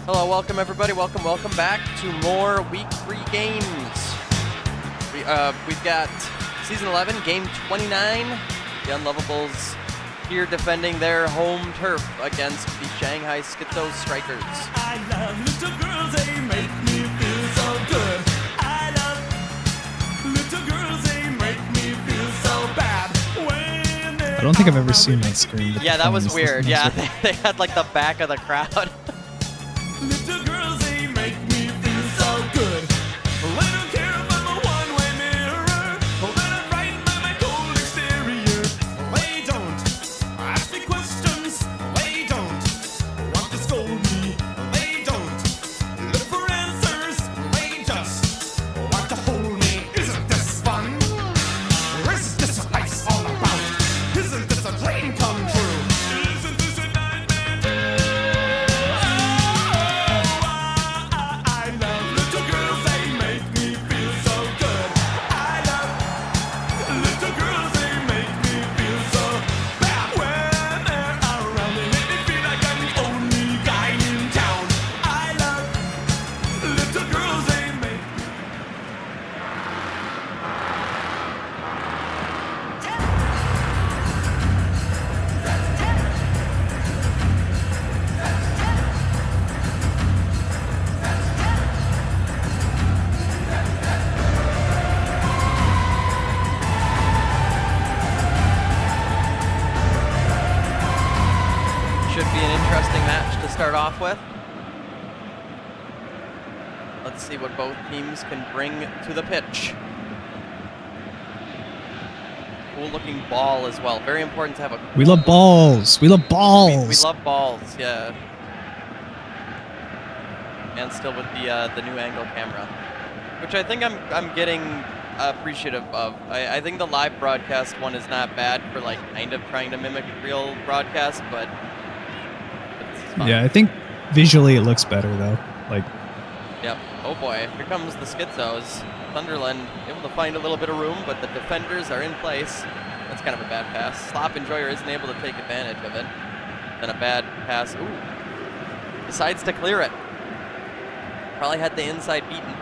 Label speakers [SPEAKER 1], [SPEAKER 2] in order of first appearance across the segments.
[SPEAKER 1] Hello, welcome everybody. Welcome back to more Week 3 games. We've got Season 11, Game 29. The Unlovables here defending their home turf against the Shanghai Schizo Strikers.
[SPEAKER 2] I love little girls, they make me feel so good. I love little girls, they make me feel so bad.
[SPEAKER 3] I don't think I've ever seen that screen.
[SPEAKER 1] Yeah, that was weird. Yeah, they had like the back of the crowd.
[SPEAKER 2] Little girls, they make me feel so good. They don't care if I'm a one-way mirror. When I'm frightened by my cold exterior. They don't ask me questions. They don't want to scold me. They don't look for answers. They just want to hold me. Isn't this fun? Or is this what life's all about? Isn't this a dream come true? Isn't this a nightmare too? I love little girls, they make me feel so good. I love little girls, they make me feel so bad. When they're around, they make me feel like I'm the only guy in town. I love little girls, they make me.
[SPEAKER 1] Should be an interesting match to start off with. Let's see what both teams can bring to the pitch. Cool looking ball as well. Very important to have a
[SPEAKER 3] We love balls. We love balls.
[SPEAKER 1] We love balls, yeah. And still with the new angle camera, which I think I'm getting appreciative of. I think the live broadcast one is not bad for like kind of trying to mimic real broadcast, but it's fun.
[SPEAKER 3] Yeah, I think visually it looks better though. Like,
[SPEAKER 1] Yep. Oh boy, here comes the Schizos. Sunderland able to find a little bit of room, but the defenders are in place. That's kind of a bad pass. Slop Enjoyer isn't able to take advantage of it. Then a bad pass. Ooh. Decides to clear it. Probably had the inside beaten.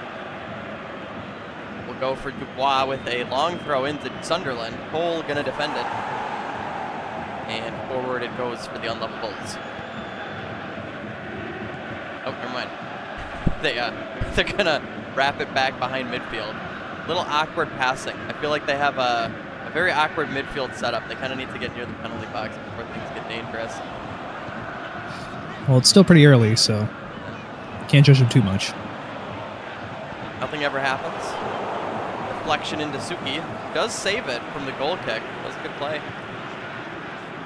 [SPEAKER 1] We'll go for Dubois with a long throw into Sunderland. Cole gonna defend it. And forward it goes for the Unlovables. Oh, never mind. They're gonna wrap it back behind midfield. Little awkward passing. I feel like they have a very awkward midfield setup. They kind of need to get near the penalty box before things get dangerous.
[SPEAKER 3] well, it's still pretty early, so can't judge them too much.
[SPEAKER 1] Nothing ever happens. Deflection into Suki. Does save it from the goal kick. That was a good play.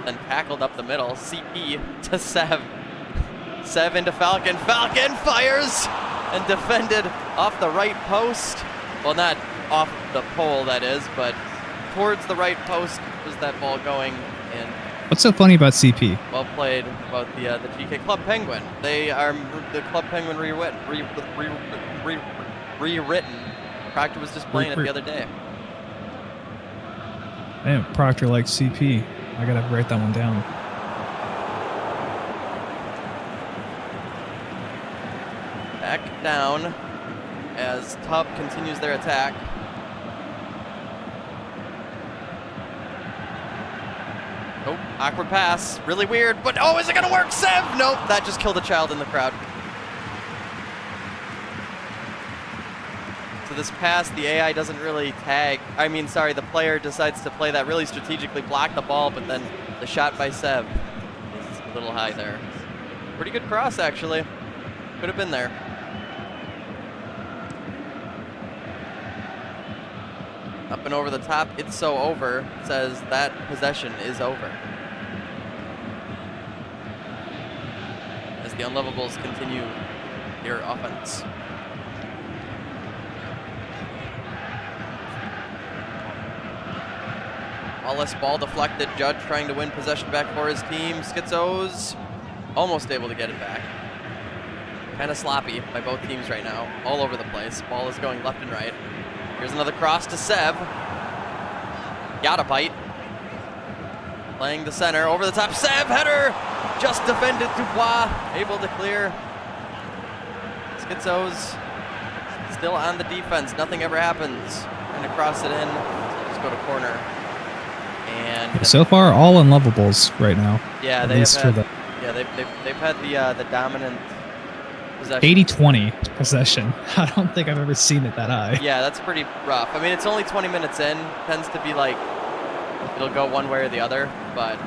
[SPEAKER 1] Then tackled up the middle. CP to Sev. Sev into Falcon. Falcon fires and defended off the right post. Well, not off the pole, that is, but towards the right post was that ball going. And
[SPEAKER 3] What's so funny about CP?
[SPEAKER 1] well played about the GK Club Penguin. They are the Club Penguin rewritten. Proctor was just playing it the other day.
[SPEAKER 3] Damn, Proctor likes CP. I gotta write that one down.
[SPEAKER 1] Back down as Tub continues their attack. Oh, awkward pass. Really weird, but oh, is it gonna work? Sev! Nope, that just killed a child in the crowd. So this pass, the AI doesn't really tag. I mean, sorry, the player decides to play that really strategically, block the ball, but then the shot by Sev is a little high there. Pretty good cross, actually. Could have been there. Up and over the top, it's so over, says that possession is over. As the Unlovables continue their offense. Wallace ball deflected, Judge trying to win possession back for his team. Schizos almost able to get it back. Kind of sloppy by both teams right now, all over the place. Ball is going left and right. Here's another cross to Sev. Got a bite. Playing the center, over the top, Sev, header! Just defended Dubois, able to clear. Schizo's still on the defense. Nothing ever happens. Trying to cross it in. So just go to corner. And
[SPEAKER 3] So far, all unlovables right now.
[SPEAKER 1] yeah,
[SPEAKER 3] At
[SPEAKER 1] they have
[SPEAKER 3] least
[SPEAKER 1] had,
[SPEAKER 3] for the
[SPEAKER 1] they've had the dominant possession.
[SPEAKER 3] 80-20 possession. I don't think I've ever seen it that high.
[SPEAKER 1] Yeah, that's pretty rough. I mean, it's only 20 minutes in. Tends to be like it'll go one way or the other, but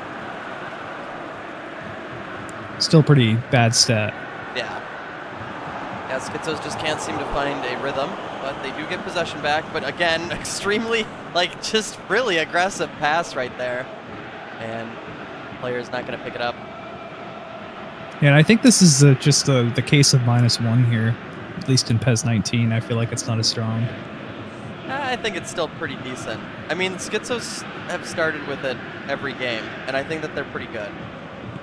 [SPEAKER 3] Still pretty bad stat.
[SPEAKER 1] yeah. Yeah, Schizos just can't seem to find a rhythm, but they do get possession back. But again, extremely, like, just really aggressive pass right there. And player's not going to pick it up.
[SPEAKER 3] Yeah, and I think this is just the case of -1 here. At least in PES 19, I feel like it's not as strong.
[SPEAKER 1] I think it's still pretty decent. I mean, Schizos have started with it every game, and I think that they're pretty good.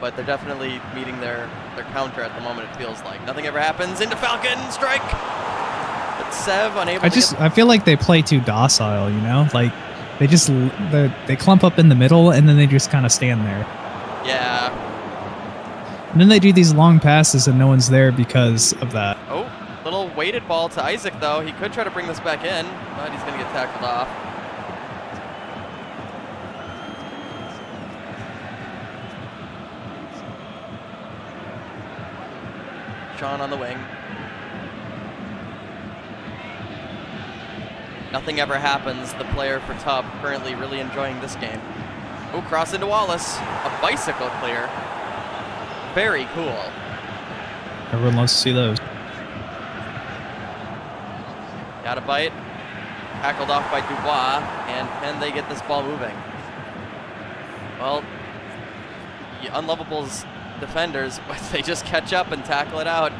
[SPEAKER 1] But they're definitely meeting their counter at the moment, it feels like. Nothing ever happens. Into Falcon, strike! But Sev unable
[SPEAKER 3] I feel like they play too docile, you know? Like, they clump up in the middle, and then they just kind of stand there.
[SPEAKER 1] Yeah.
[SPEAKER 3] And then they do these long passes, and no one's there because of that.
[SPEAKER 1] Oh, little weighted ball to Isaac, though. He could try to bring this back in, but he's going to get tackled off. Sean on the wing. Nothing ever happens. The player for Tub currently really enjoying this game. Oh, cross into Wallace. A bicycle clear. Very cool.
[SPEAKER 3] Everyone loves to see those.
[SPEAKER 1] Got a bite. Tackled off by Dubois. And can they get this ball moving? Well, the Unlovables defenders, but they just catch up and tackle it out.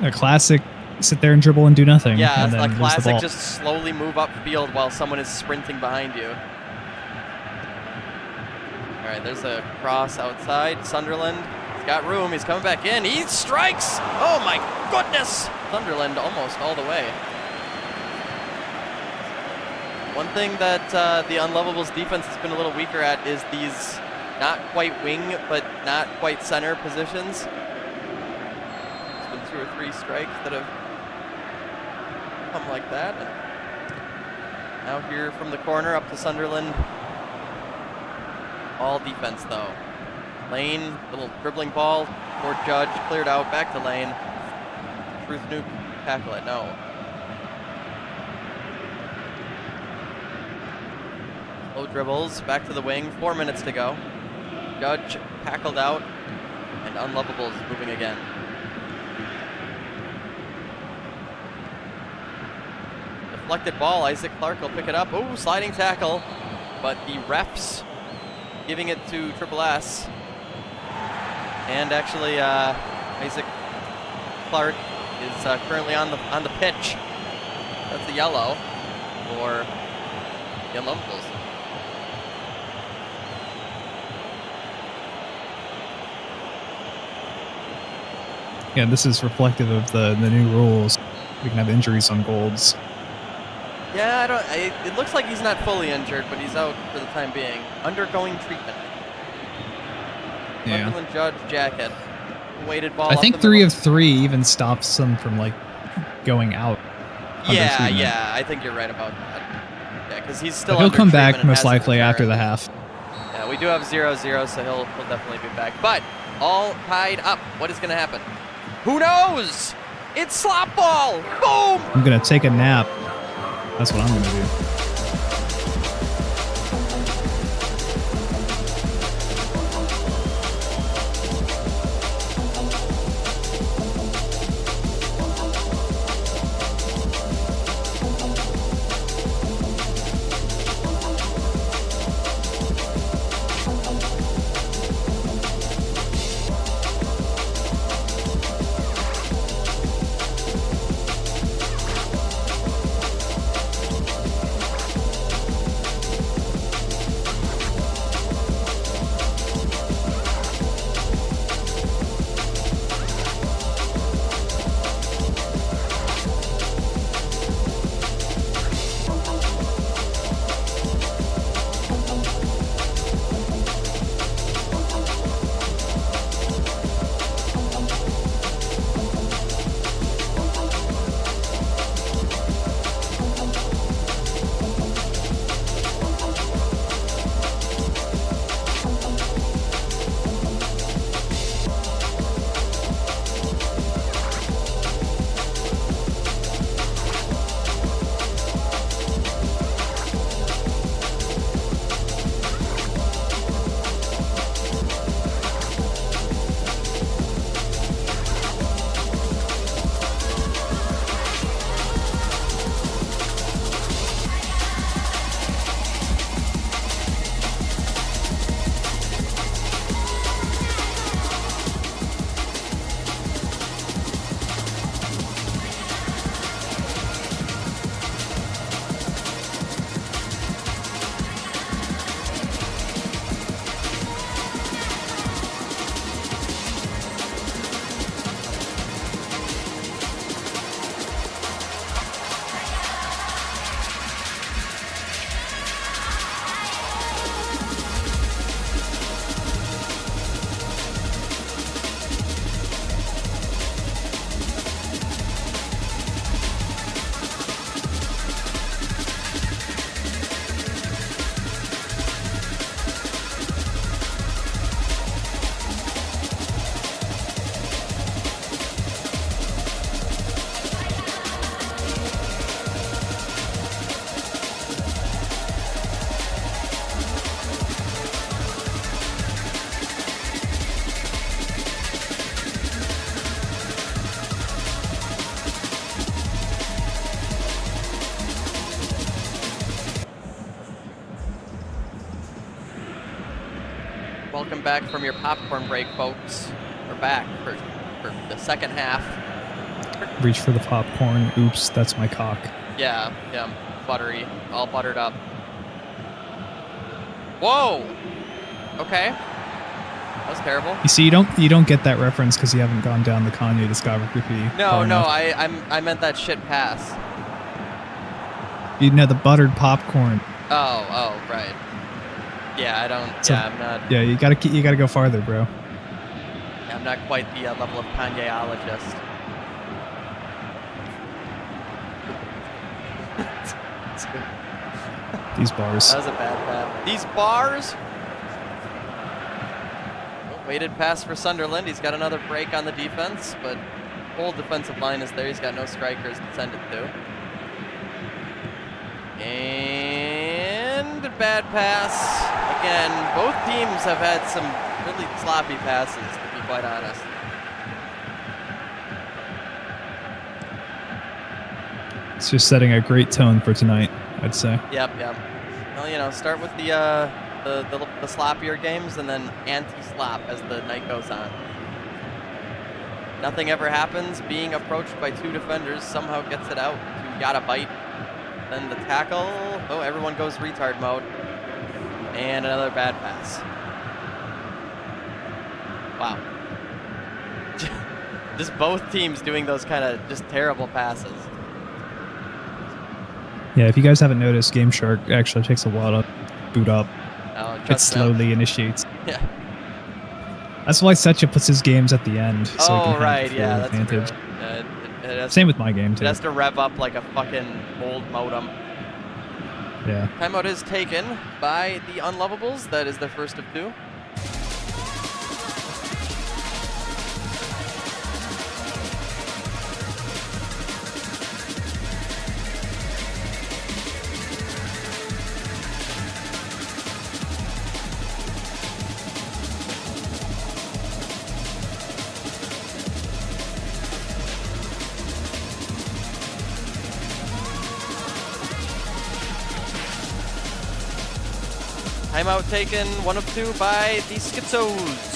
[SPEAKER 3] A classic sit there and dribble and do nothing.
[SPEAKER 1] Yeah,
[SPEAKER 3] and
[SPEAKER 1] it's
[SPEAKER 3] then
[SPEAKER 1] a
[SPEAKER 3] lose the
[SPEAKER 1] classic
[SPEAKER 3] ball.
[SPEAKER 1] just slowly move upfield while someone is sprinting behind you. All right, there's a cross outside. Sunderland, he's got room. He's coming back in. He strikes! Oh my goodness! Sunderland almost all the way. One thing that the Unlovables defense has been a little weaker at is these not quite wing, but not quite center positions. There's been 2 or 3 strikes that have come like that. And now here from the corner up to Sunderland. All defense though. Lane, little dribbling ball for Judge, cleared out, back to Lane. Truth Nuke, tackle it, no. Low dribbles, back to the wing, 4 minutes to go. Judge tackled out, and Unlovables moving again. Deflected ball, Isaac Clark will pick it up. Ooh, sliding tackle, but the refs giving it to Triple S. And actually, Isaac Clark is currently on the pitch. That's the yellow for the Unlovables.
[SPEAKER 3] Yeah, this is reflective of the new rules. We can have injuries on golds.
[SPEAKER 1] Yeah, it looks like he's not fully injured, but he's out for the time being. Undergoing treatment.
[SPEAKER 3] Yeah.
[SPEAKER 1] Sunderland Judge jacket. Weighted ball
[SPEAKER 3] I
[SPEAKER 1] up
[SPEAKER 3] think
[SPEAKER 1] the
[SPEAKER 3] 3
[SPEAKER 1] middle.
[SPEAKER 3] of 3 even stops them from, like, going out. under treatment.
[SPEAKER 1] Yeah, I think you're right about that. Yeah, because he's still
[SPEAKER 3] But he'll
[SPEAKER 1] under
[SPEAKER 3] come
[SPEAKER 1] treatment
[SPEAKER 3] back
[SPEAKER 1] and
[SPEAKER 3] most
[SPEAKER 1] hasn't
[SPEAKER 3] likely after
[SPEAKER 1] returned.
[SPEAKER 3] the half.
[SPEAKER 1] Yeah, we do have 0-0, so he'll definitely be back. But all tied up. What is going to happen? Who knows? It's slop ball. Boom!
[SPEAKER 3] I'm going to take a nap. That's what I'm going to do.
[SPEAKER 1] Welcome back from your popcorn break, folks. We're back for the second half.
[SPEAKER 3] Reach for the popcorn. Oops, that's my cock.
[SPEAKER 1] Yeah, buttery, all buttered up. Whoa! Okay. That was terrible.
[SPEAKER 3] You see, you don't get that reference because you haven't gone down the Kanye discography.
[SPEAKER 1] No,
[SPEAKER 3] far enough.
[SPEAKER 1] I meant that shit pass.
[SPEAKER 3] You know the buttered popcorn.
[SPEAKER 1] Oh, right. Yeah, I don't.
[SPEAKER 3] So-
[SPEAKER 1] I'm not.
[SPEAKER 3] Yeah, you gotta go farther, bro.
[SPEAKER 1] I'm not quite the level of Kanyeologist.
[SPEAKER 3] These bars.
[SPEAKER 1] That was a bad pass. These bars. Oh, weighted pass for Sunderland. He's got another break on the defense, but whole defensive line is there. He's got no strikers to send it to. And a bad pass. Again, both teams have had some really sloppy passes, to be quite honest.
[SPEAKER 3] It's just setting a great tone for tonight, I'd say.
[SPEAKER 1] Yep. Well, start with the sloppier games and then anti-slop as the night goes on. Nothing ever happens. Being approached by two defenders somehow gets it out to Yada Bite. Then the tackle. Oh, everyone goes retard mode. And another bad pass. Wow. Just both teams doing those kind of just terrible passes.
[SPEAKER 3] Yeah, if you guys haven't noticed, Game Shark actually takes a while to boot up.
[SPEAKER 1] Oh,
[SPEAKER 3] It
[SPEAKER 1] trust them.
[SPEAKER 3] slowly initiates.
[SPEAKER 1] Yeah.
[SPEAKER 3] That's why Setcha puts his games at the end. So he can
[SPEAKER 1] Oh,
[SPEAKER 3] have
[SPEAKER 1] right.
[SPEAKER 3] the
[SPEAKER 1] Yeah,
[SPEAKER 3] full
[SPEAKER 1] that's
[SPEAKER 3] advantage.
[SPEAKER 1] true. It has
[SPEAKER 3] Same with my game,
[SPEAKER 1] It
[SPEAKER 3] too.
[SPEAKER 1] has to rev up like a fucking old modem.
[SPEAKER 3] Yeah.
[SPEAKER 1] Timeout is taken by the Unlovables. That is their first of two. Timeout taken, 1 of 2 by the Schizos.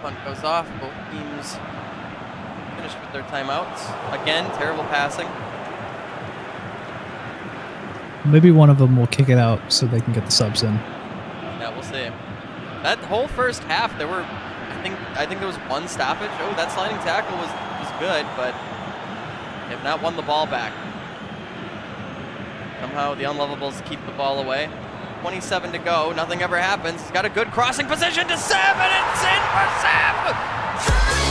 [SPEAKER 1] Punt goes off. Both teams finished with their timeouts. Again, terrible passing.
[SPEAKER 3] Maybe one of them will kick it out so they can get the subs in.
[SPEAKER 1] Yeah, we'll see. That whole first half, there were, I think there was one stoppage. Oh, that sliding tackle was good, but they have not won the ball back. Somehow the Unlovables keep the ball away. 27 to go. Nothing ever happens. He's got a good crossing position to Sam, and it's in for Sam!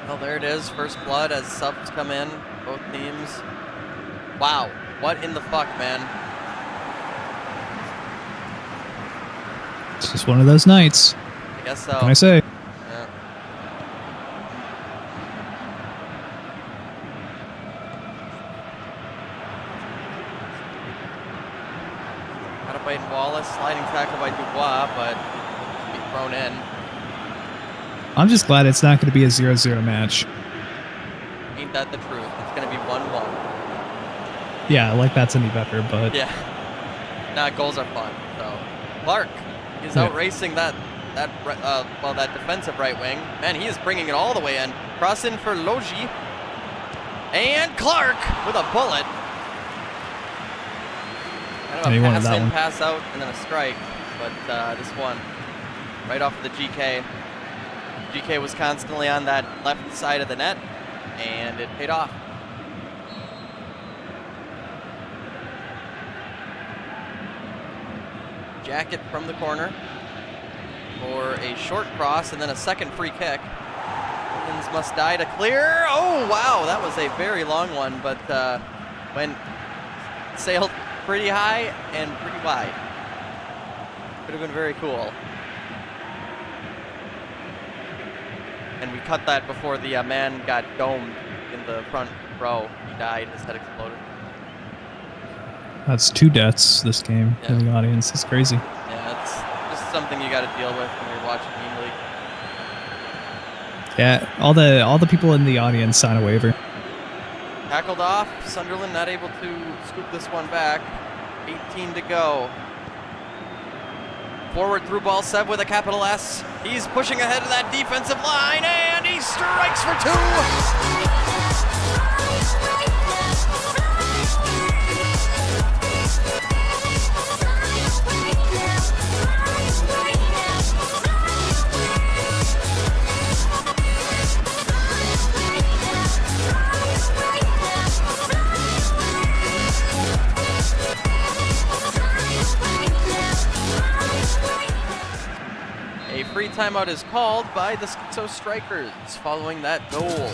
[SPEAKER 1] Well, there it is. First blood as subs come in. Both teams. Wow. What in the fuck, man?
[SPEAKER 3] It's just one of those nights.
[SPEAKER 1] I guess so.
[SPEAKER 3] What can I say?
[SPEAKER 1] Yeah. Got a bite in Wallace, sliding tackle by Dubois, but be thrown in.
[SPEAKER 3] I'm just glad it's not going to be a 0-0 match.
[SPEAKER 1] Ain't that the truth? It's gonna be 1-1.
[SPEAKER 3] Yeah, like that's any better, but
[SPEAKER 1] Yeah. Nah, goals are fun. So Clark is
[SPEAKER 3] Yeah.
[SPEAKER 1] out racing that defensive right wing. Man, he is bringing it all the way in. Cross in for Logi. And Clark with a bullet. Kind
[SPEAKER 3] Yeah,
[SPEAKER 1] of
[SPEAKER 3] he
[SPEAKER 1] a
[SPEAKER 3] wanted
[SPEAKER 1] pass
[SPEAKER 3] that
[SPEAKER 1] in,
[SPEAKER 3] one.
[SPEAKER 1] pass out, and then a strike. But this one, right off of the GK. GK was constantly on that left side of the net, and it paid off. Jacket from the corner for a short cross and then a second free kick. Williams must die to clear. Oh, wow, that was a very long one, but sailed pretty high and pretty wide. Could have been very cool. And we cut that before the man got domed in the front row. He died, his head exploded.
[SPEAKER 3] that's 2 deaths this game
[SPEAKER 1] Yeah.
[SPEAKER 3] in the audience. It's crazy.
[SPEAKER 1] Yeah, it's just something you got to deal with when you're watching Team League.
[SPEAKER 3] Yeah, all the people in the audience sign a waiver.
[SPEAKER 1] Tackled off. Sunderland not able to scoop this one back. 18 to go. Forward through ball, Seb with a capital S. He's pushing ahead of that defensive line, and he strikes for 2. A free timeout is called by the Schizo Strikers following that goal.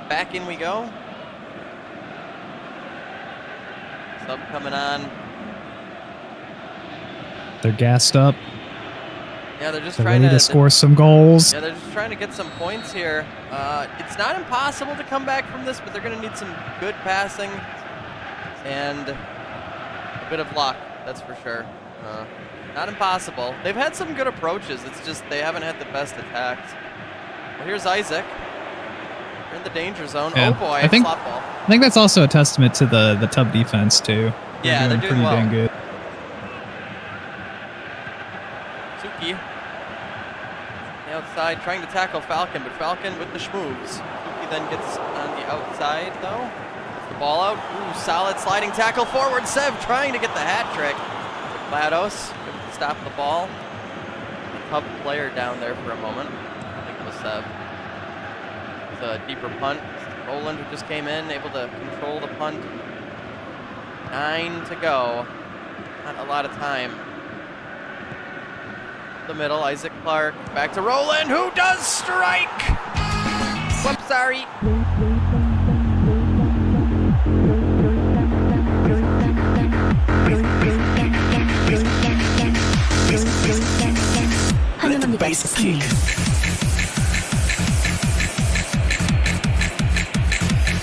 [SPEAKER 1] Back in we go. Sub coming on.
[SPEAKER 3] They're gassed up.
[SPEAKER 1] Yeah, they're just
[SPEAKER 3] They're
[SPEAKER 1] trying
[SPEAKER 3] ready to score some goals.
[SPEAKER 1] Yeah, they're just trying to get some points here. It's not impossible to come back from this, but they're going to need some good passing and a bit of luck, that's for sure. Not impossible. They've had some good approaches. It's just they haven't had the best attacks. Well, here's Isaac. They're in the danger zone.
[SPEAKER 3] Yeah,
[SPEAKER 1] Oh boy,
[SPEAKER 3] I think-
[SPEAKER 1] flop ball.
[SPEAKER 3] I think that's also a testament to the Tub defense too.
[SPEAKER 1] Yeah, they're doing
[SPEAKER 3] pretty
[SPEAKER 1] well.
[SPEAKER 3] dang good.
[SPEAKER 1] Suki. inside, trying to tackle Falcon, but Falcon with the schmoves. He then gets on the outside, though. Gets the ball out. Ooh, solid sliding tackle forward. Sev trying to get the hat trick. GLaDOS able to stop the ball. A tough player down there for a moment. I think it was Sev. It's a deeper punt. Roland, who just came in, able to control the punt. 9 to go. Not a lot of time. The middle, Isaac Clark. Back to Roland, who does strike! Whoops, sorry.
[SPEAKER 2] Let the bass kick.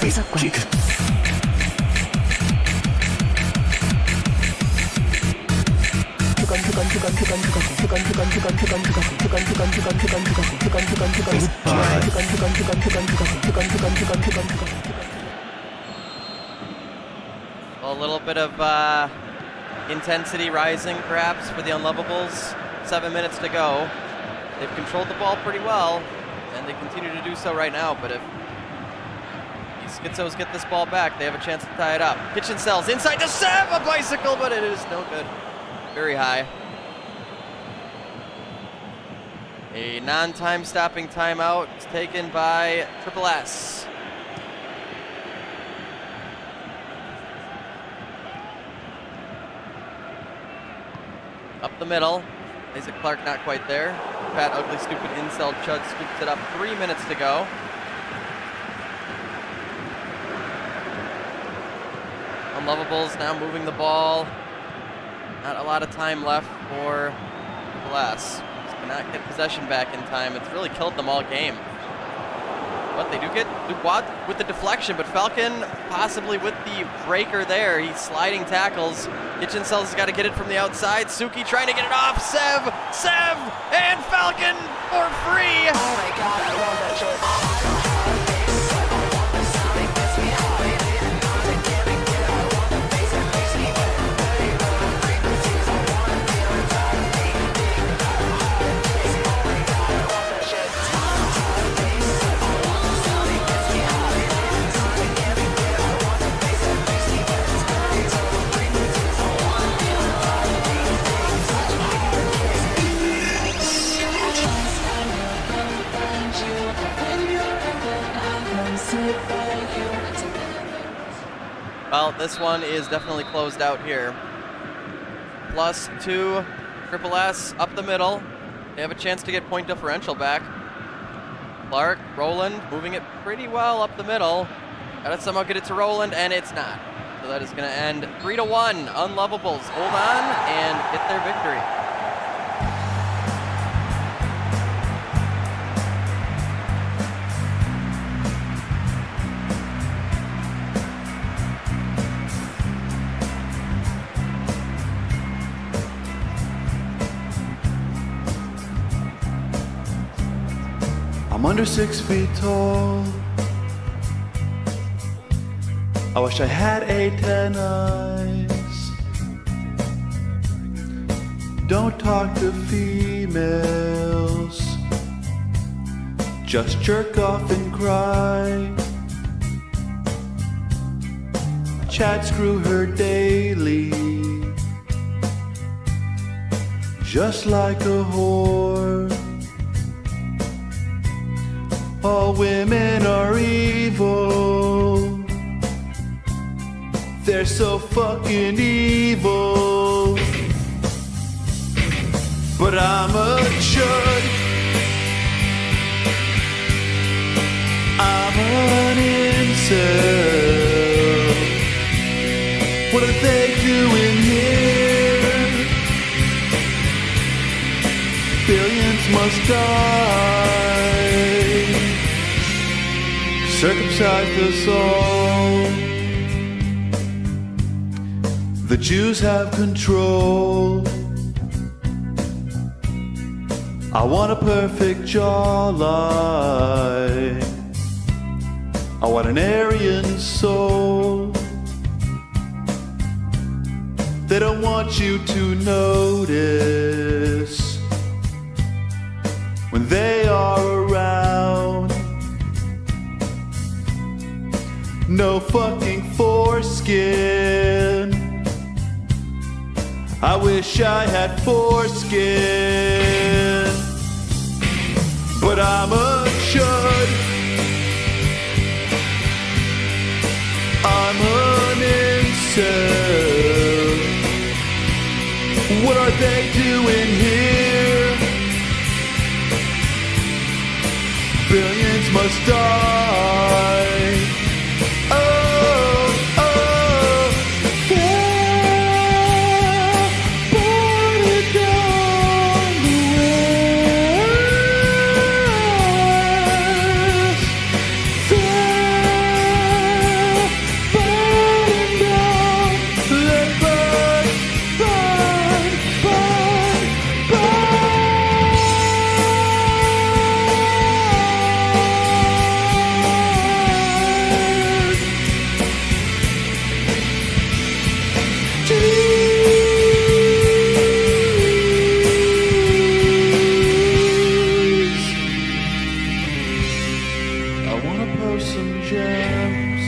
[SPEAKER 2] Bass kick.
[SPEAKER 1] A little bit of intensity rising, perhaps, for the Unlovables. 7 minutes to go. They've controlled the ball pretty well, and they continue to do so right now, but if these Schizos get this ball back, they have a chance to tie it up. Kitchen Cells inside to Sev, a bicycle, but it is no good. Very high. A non-time stopping timeout is taken by S11. Up the middle. Isaac Clark not quite there. Fat, ugly, stupid incel Chud scoops it up. 3 minutes to go. Unlovables now moving the ball. Not a lot of time left for S11. Cannot get possession back in time. It's really killed them all game. But they do get Dubois with the deflection, but Falcon possibly with the breaker there. He's sliding tackles. Kitchen Cells has got to get it from the outside. Suki trying to get it off. Sev, and Falcon for free.
[SPEAKER 4] Oh my god, I love that shit.
[SPEAKER 1] Well, this one is definitely closed out here. +2, S11 up the middle. They have a chance to get point differential back. Clark, Roland, moving it pretty well up the middle. Gotta somehow get it to Roland, and it's not. So that is gonna end 3-1. Unlovables hold on and get their victory.
[SPEAKER 5] I'm under 6 feet tall. I wish I had 10 eyes. Don't talk to females. Just jerk off and cry. Chat screw her daily. Just like a whore. All women are evil. They're so fucking evil. But I'm a chud. I'm an incel. What are they doing here? Billions must die. Circumcised us all. The Jews have control. I want a perfect jawline. I want an Aryan soul. They don't want you to notice when they are no fucking foreskin. I wish I had foreskin, but I'm a chud. I'm an incel. What are they doing here? Billions must die. Oh, oh, yeah, burn it down the west. Yeah, burn it down. Let it burn, burn, burn, I wanna post some gems,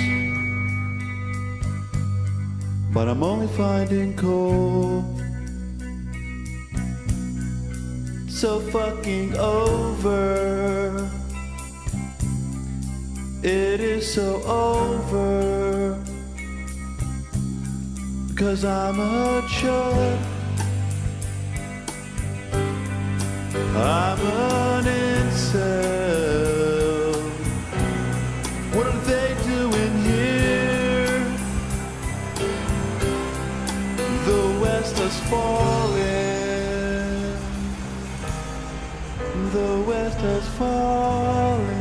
[SPEAKER 5] but I'm only finding coal. So fucking over. It is so over. 'Cause I'm a chud. I'm an incel. What are they doing here? The West has fallen. The West has fallen.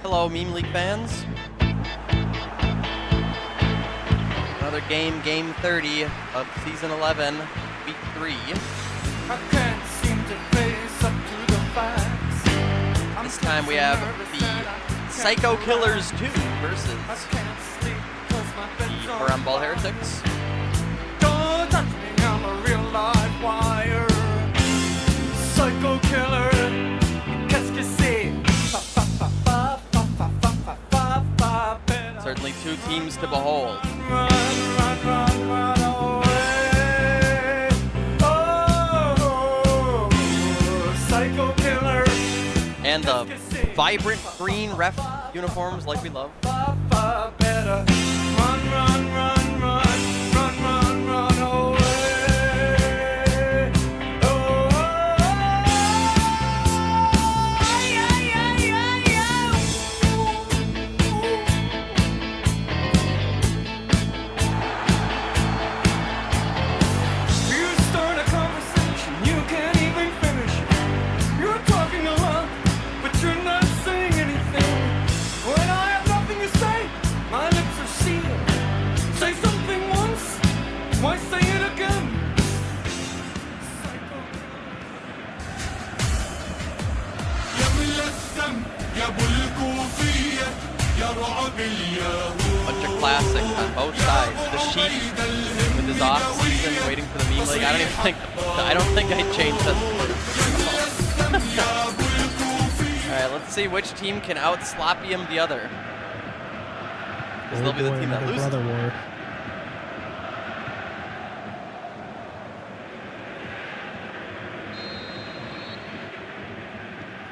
[SPEAKER 1] Hello, Meme League fans. Another game, game 30 of season 11, week 3.
[SPEAKER 2] I can't seem to face up to the facts.
[SPEAKER 1] This time we have the Psycho Killers 2 versus the Harambal Heretics.
[SPEAKER 2] Don't touch me, I'm a real live wire. Psycho killer, qu'est-ce que c'est? Fa, fa, fa, fa, fa, fa, fa, fa, fa, fa.
[SPEAKER 1] Certainly two teams to behold.
[SPEAKER 2] Run, run, run, run away. Oh, psycho killer.
[SPEAKER 1] And the vibrant green ref uniforms like we love.
[SPEAKER 2] Fa, fa, better. Run, run, run, run, run, run, run away. Oh, you start a conversation, you can't even finish it. You're talking a lot, but you're not saying anything. When I have nothing to say, my lips are sealed. Say something once, why say it again? يا ملثم يا بالكوفية يا رعب اليهود.
[SPEAKER 1] Bunch of classics on both sides. The Sheik with his off season waiting for the meme league. I don't think I'd change that. Alright, let's see which team can out sloppy him the other. Because they'll be the team that
[SPEAKER 3] another
[SPEAKER 1] loses.
[SPEAKER 3] brother war.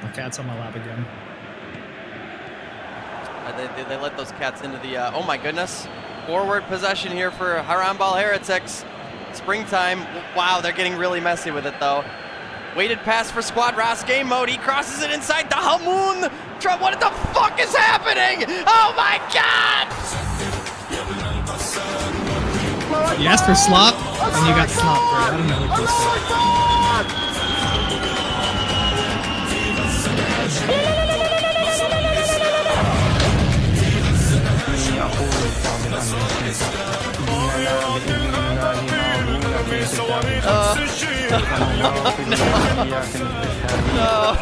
[SPEAKER 3] The cat's on my lap again.
[SPEAKER 1] They let those cats into the, oh my goodness. Forward possession here for Harambal Heretics. Springtime. Wow, they're getting really messy with it though. Weighted pass for Squad Ross game mode. He crosses it inside the Hamoon. What the fuck is happening? Oh my god!
[SPEAKER 3] You asked for slop, and you got slop, bro. I don't know what you said.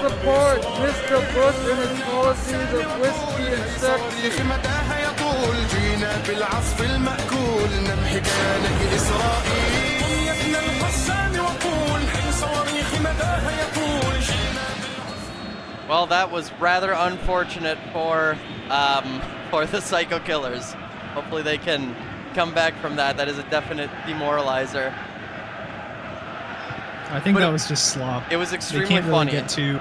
[SPEAKER 6] Support Mr. Bush and his policies of whiskey and sex.
[SPEAKER 2] صواريخ مداها يطول جينا بالعصف المأكول نمحي كيانك إسرائيل بنيتنا القسام وقول صواريخ مداها يطول جينا.
[SPEAKER 1] Well, that was rather unfortunate for the Psycho Killers. Hopefully they can come back from that. That is a definite demoralizer.
[SPEAKER 3] I think
[SPEAKER 1] But
[SPEAKER 3] that was just slop.
[SPEAKER 1] It was
[SPEAKER 3] They
[SPEAKER 1] extremely
[SPEAKER 3] can't really
[SPEAKER 1] funny.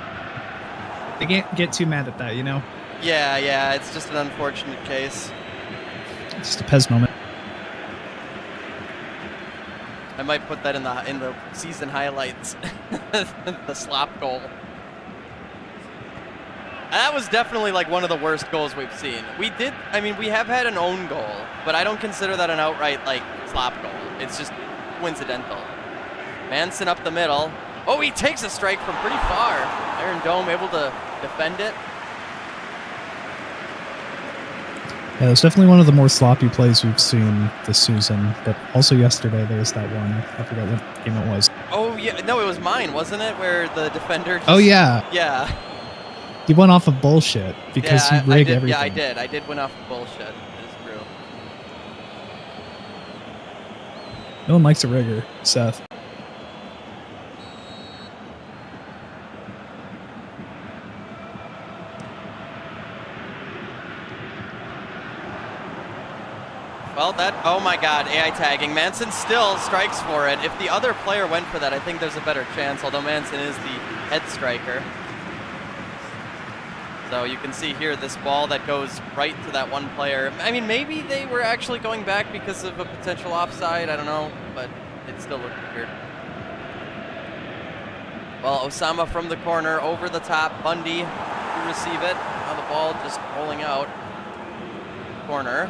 [SPEAKER 3] they can't get too mad at that, you know?
[SPEAKER 1] Yeah, it's just an unfortunate case.
[SPEAKER 3] It's just a Pez moment.
[SPEAKER 1] I might put that in the season highlights. The slop goal. That was definitely like one of the worst goals we've seen. We have had an own goal, but I don't consider that an outright like slop goal. It's just coincidental. Manson up the middle. Oh, he takes a strike from pretty far. Iron Dome able to defend it.
[SPEAKER 3] Yeah, it was definitely one of the more sloppy plays we've seen this season. But also yesterday there was that one. I forgot what game it was.
[SPEAKER 1] Oh yeah, no, it was mine, wasn't it? Where the defender. Just,
[SPEAKER 3] Oh yeah,
[SPEAKER 1] Yeah.
[SPEAKER 3] he went off of bullshit because
[SPEAKER 1] Yeah,
[SPEAKER 3] he rigged everything.
[SPEAKER 1] Yeah, I did win off of bullshit. That is true.
[SPEAKER 3] No one likes a rigger, Seth.
[SPEAKER 1] Well, oh my god, AI tagging. Manson still strikes for it. If the other player went for that, I think there's a better chance, although Manson is the head striker. So you can see here this ball that goes right to that one player. I mean, maybe they were actually going back because of a potential offside, I don't know, but it still looked weird. Well, Osama from the corner, over the top, Bundy to receive it. Now the ball just rolling out. Corner.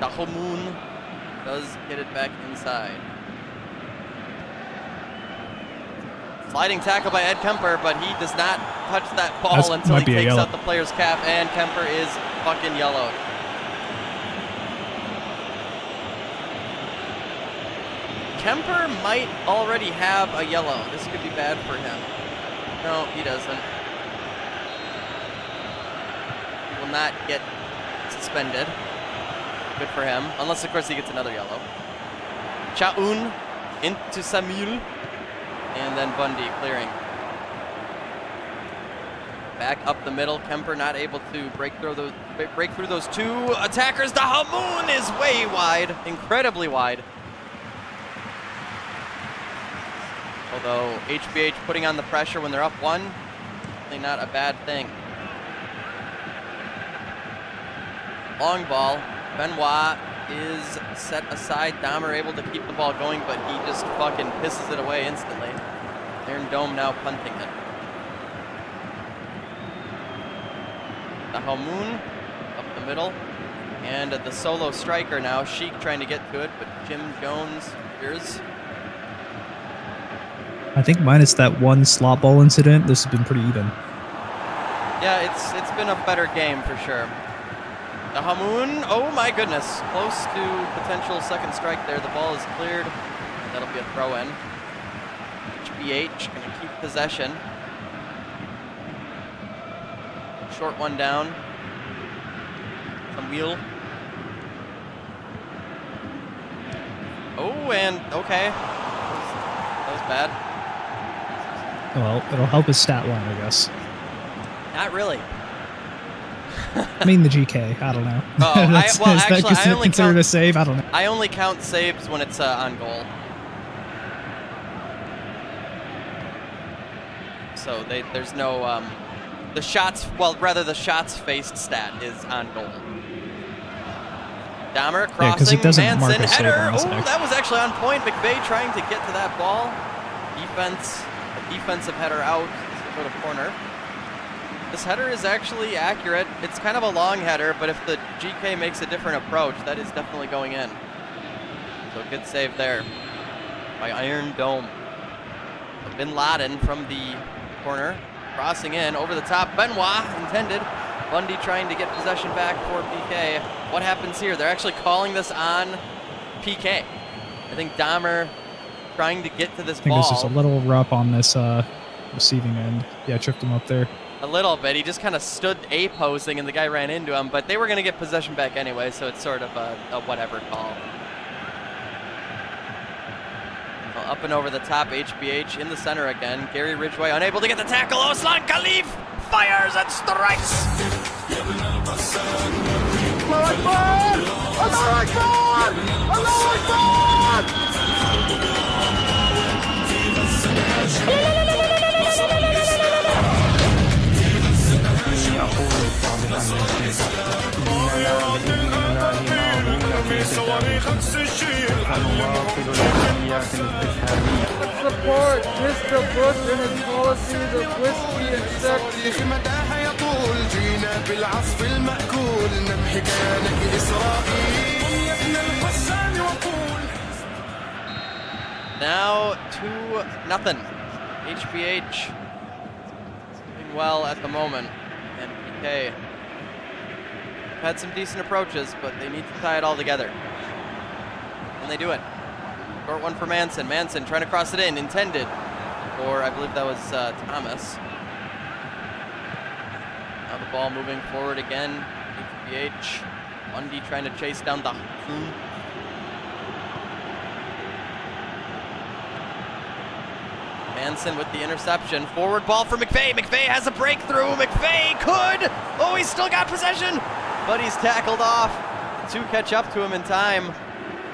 [SPEAKER 1] Dahomun does get it back inside. Sliding tackle by Ed Kemper, but he does not touch that ball until he takes out the player's calf, and Kemper is fucking yellowed. Kemper might already have a yellow. This could be bad for him. No, he doesn't. He will not get suspended. Good for him. Unless, of course, he gets another yellow. Chaun into Samuel. And then Bundy clearing. Back up the middle. Kemper not able to break through those two attackers. Dahomun is way wide. Incredibly wide. Although HBH putting on the pressure when they're up one, really not a bad thing. Long ball. Benoit is set aside. Dahmer able to keep the ball going, but he just fucking pisses it away instantly. Iron Dome now punting it. Dahomun up the middle. And the solo striker now. Sheik trying to get to it, but Jim Jones here's.
[SPEAKER 3] I think minus that one slot ball incident, this has been pretty even.
[SPEAKER 1] Yeah, it's been a better game for sure. Dahomun, oh my goodness, close to potential second strike there. The ball is cleared. That'll be a throw in. HBH gonna keep possession. Short one down. Samuel. Oh, and okay. That was bad.
[SPEAKER 3] Well, it'll help his stat line, I guess.
[SPEAKER 1] Not really.
[SPEAKER 3] I mean the GK, I don't know.
[SPEAKER 1] Oh,
[SPEAKER 3] Is
[SPEAKER 1] actually,
[SPEAKER 3] that
[SPEAKER 1] I only
[SPEAKER 3] considered
[SPEAKER 1] count,
[SPEAKER 3] a save? I don't know.
[SPEAKER 1] I only count saves when it's on goal. So there's no the shots. Well, rather the shots faced stat is on goal. Dahmer crossing, Manson header. Oh, that was actually on point. McVeigh trying to get to that ball. Defense, a defensive header out. Go to corner. This header is actually accurate. It's kind of a long header, but if the GK makes a different approach, that is definitely going in. So good save there by Iron Dome. Bin Laden from the corner, crossing in over the top. Benoit intended. Bundy trying to get possession back for PK. What happens here? They're actually calling this on PK. I think Dahmer trying to get to this ball.
[SPEAKER 3] I think there's just a little rough on this receiving end. Yeah, tripped him up there.
[SPEAKER 1] A little bit. He just kind of stood A-posing and the guy ran into him, but they were going to get possession back anyway, so it's sort of a whatever call. Well, up and over the top, HBH in the center again. Gary Ridgway unable to get the tackle. Oslan Khalif fires and strikes.
[SPEAKER 6] Let's support Mr. Bush and his policies of whiskey and sex.
[SPEAKER 1] Now 2-0. HBH doing well at the moment, and PK had some decent approaches, but they need to tie it all together. And they do it. Short one for Manson. Manson trying to cross it in, intended. Or I believe that was Thomas. Now the ball moving forward again. HBH. Bundy trying to chase down the Manson with the interception. Forward ball for McVeigh. McVeigh has a breakthrough. McVeigh could. Oh, he's still got possession. But he's tackled off. The two catch up to him in time.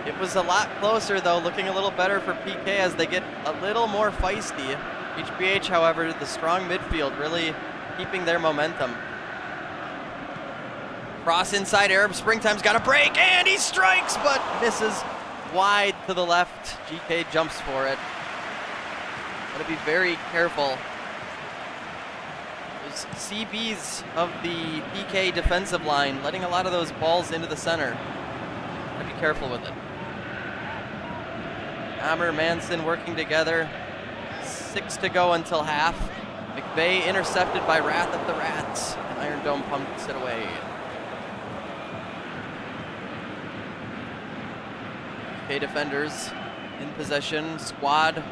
[SPEAKER 1] It was a lot closer, though, looking a little better for PK as they get a little more feisty. HBH, however, the strong midfield really keeping their momentum. Cross inside, Arab Springtime's got a break, and he strikes, but misses wide to the left. GK jumps for it. Got to be very careful. Those those CBs of the PK defensive line, letting a lot of those balls into the center. Gotta be careful with it. Dahmer, Manson working together. 6 to go until half. McVay intercepted by Wrath of the Rats, and Iron Dome pumps it away. PK defenders in possession, squad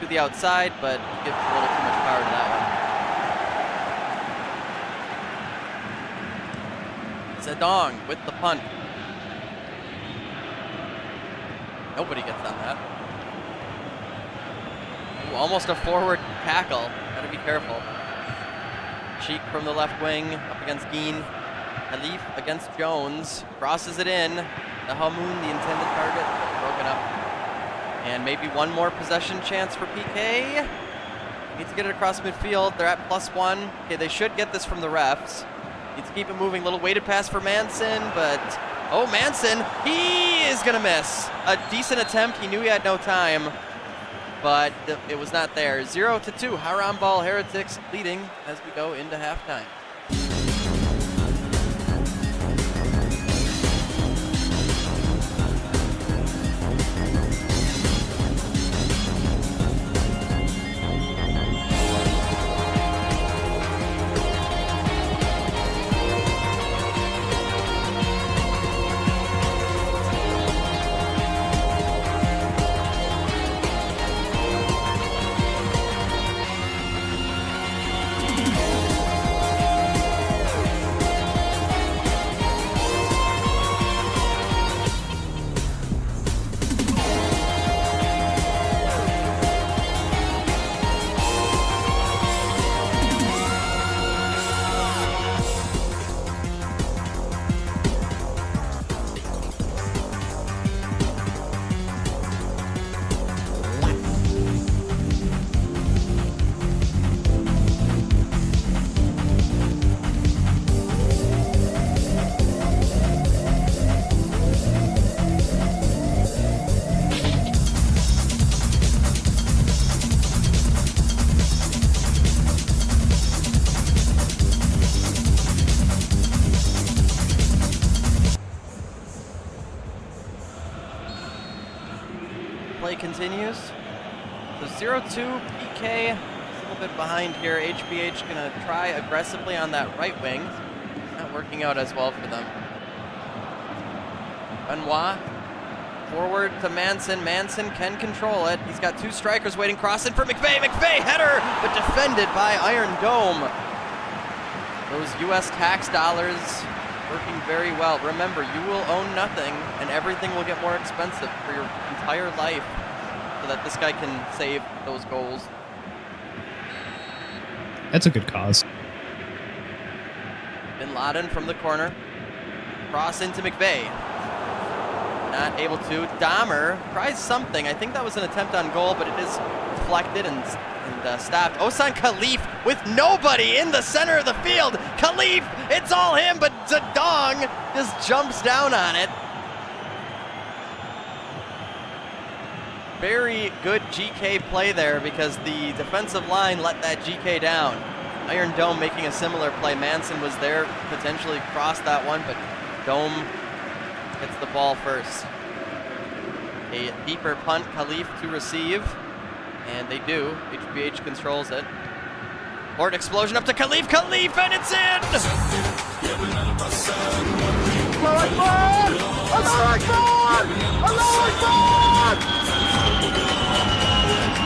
[SPEAKER 1] to the outside, but gives a little too much power to that one. Zedong with the punt. Nobody gets on that. Ooh, almost a forward tackle. Gotta be careful. Cheek from the left wing up against Geen. Khalif against Jones. Crosses it in. The Hamoun, the intended target, broken up. And maybe one more possession chance for PK. Needs to get it across midfield. They're at +1. Okay, they should get this from the refs. Needs to keep it moving. Little weighted pass for Manson, but oh, Manson, he is gonna miss. A decent attempt. He knew he had no time, but it was not there. 0-2. Haram Ball Heretics leading as we go into halftime. Play continues. So 0-2 PK, a little bit behind here. HBH gonna try aggressively on that right wing. Not working out as well for them. Benoit forward to Manson. Manson can control it. He's got 2 strikers waiting, crossing for McVay. McVay header, but defended by Iron Dome. Those U.S. tax dollars working very well. Remember, you will own nothing, and everything will get more expensive for your entire life so that this guy can save those goals.
[SPEAKER 3] That's a good cause.
[SPEAKER 1] Bin Laden from the corner. Cross into McVay. Not able to. Dahmer tries something. I think that was an attempt on goal, but it is deflected and stopped. Osan Khalif with nobody in the center of the field. Khalif, it's all him, but Zedong just jumps down on it. Very good GK play there because the defensive line let that GK down. Iron Dome making a similar play. Manson was there, potentially crossed that one, but Dome gets the ball first. A deeper punt, Khalif to receive. And they do. HBH controls it. Horde explosion up to Khalif. Khalif, and it's in!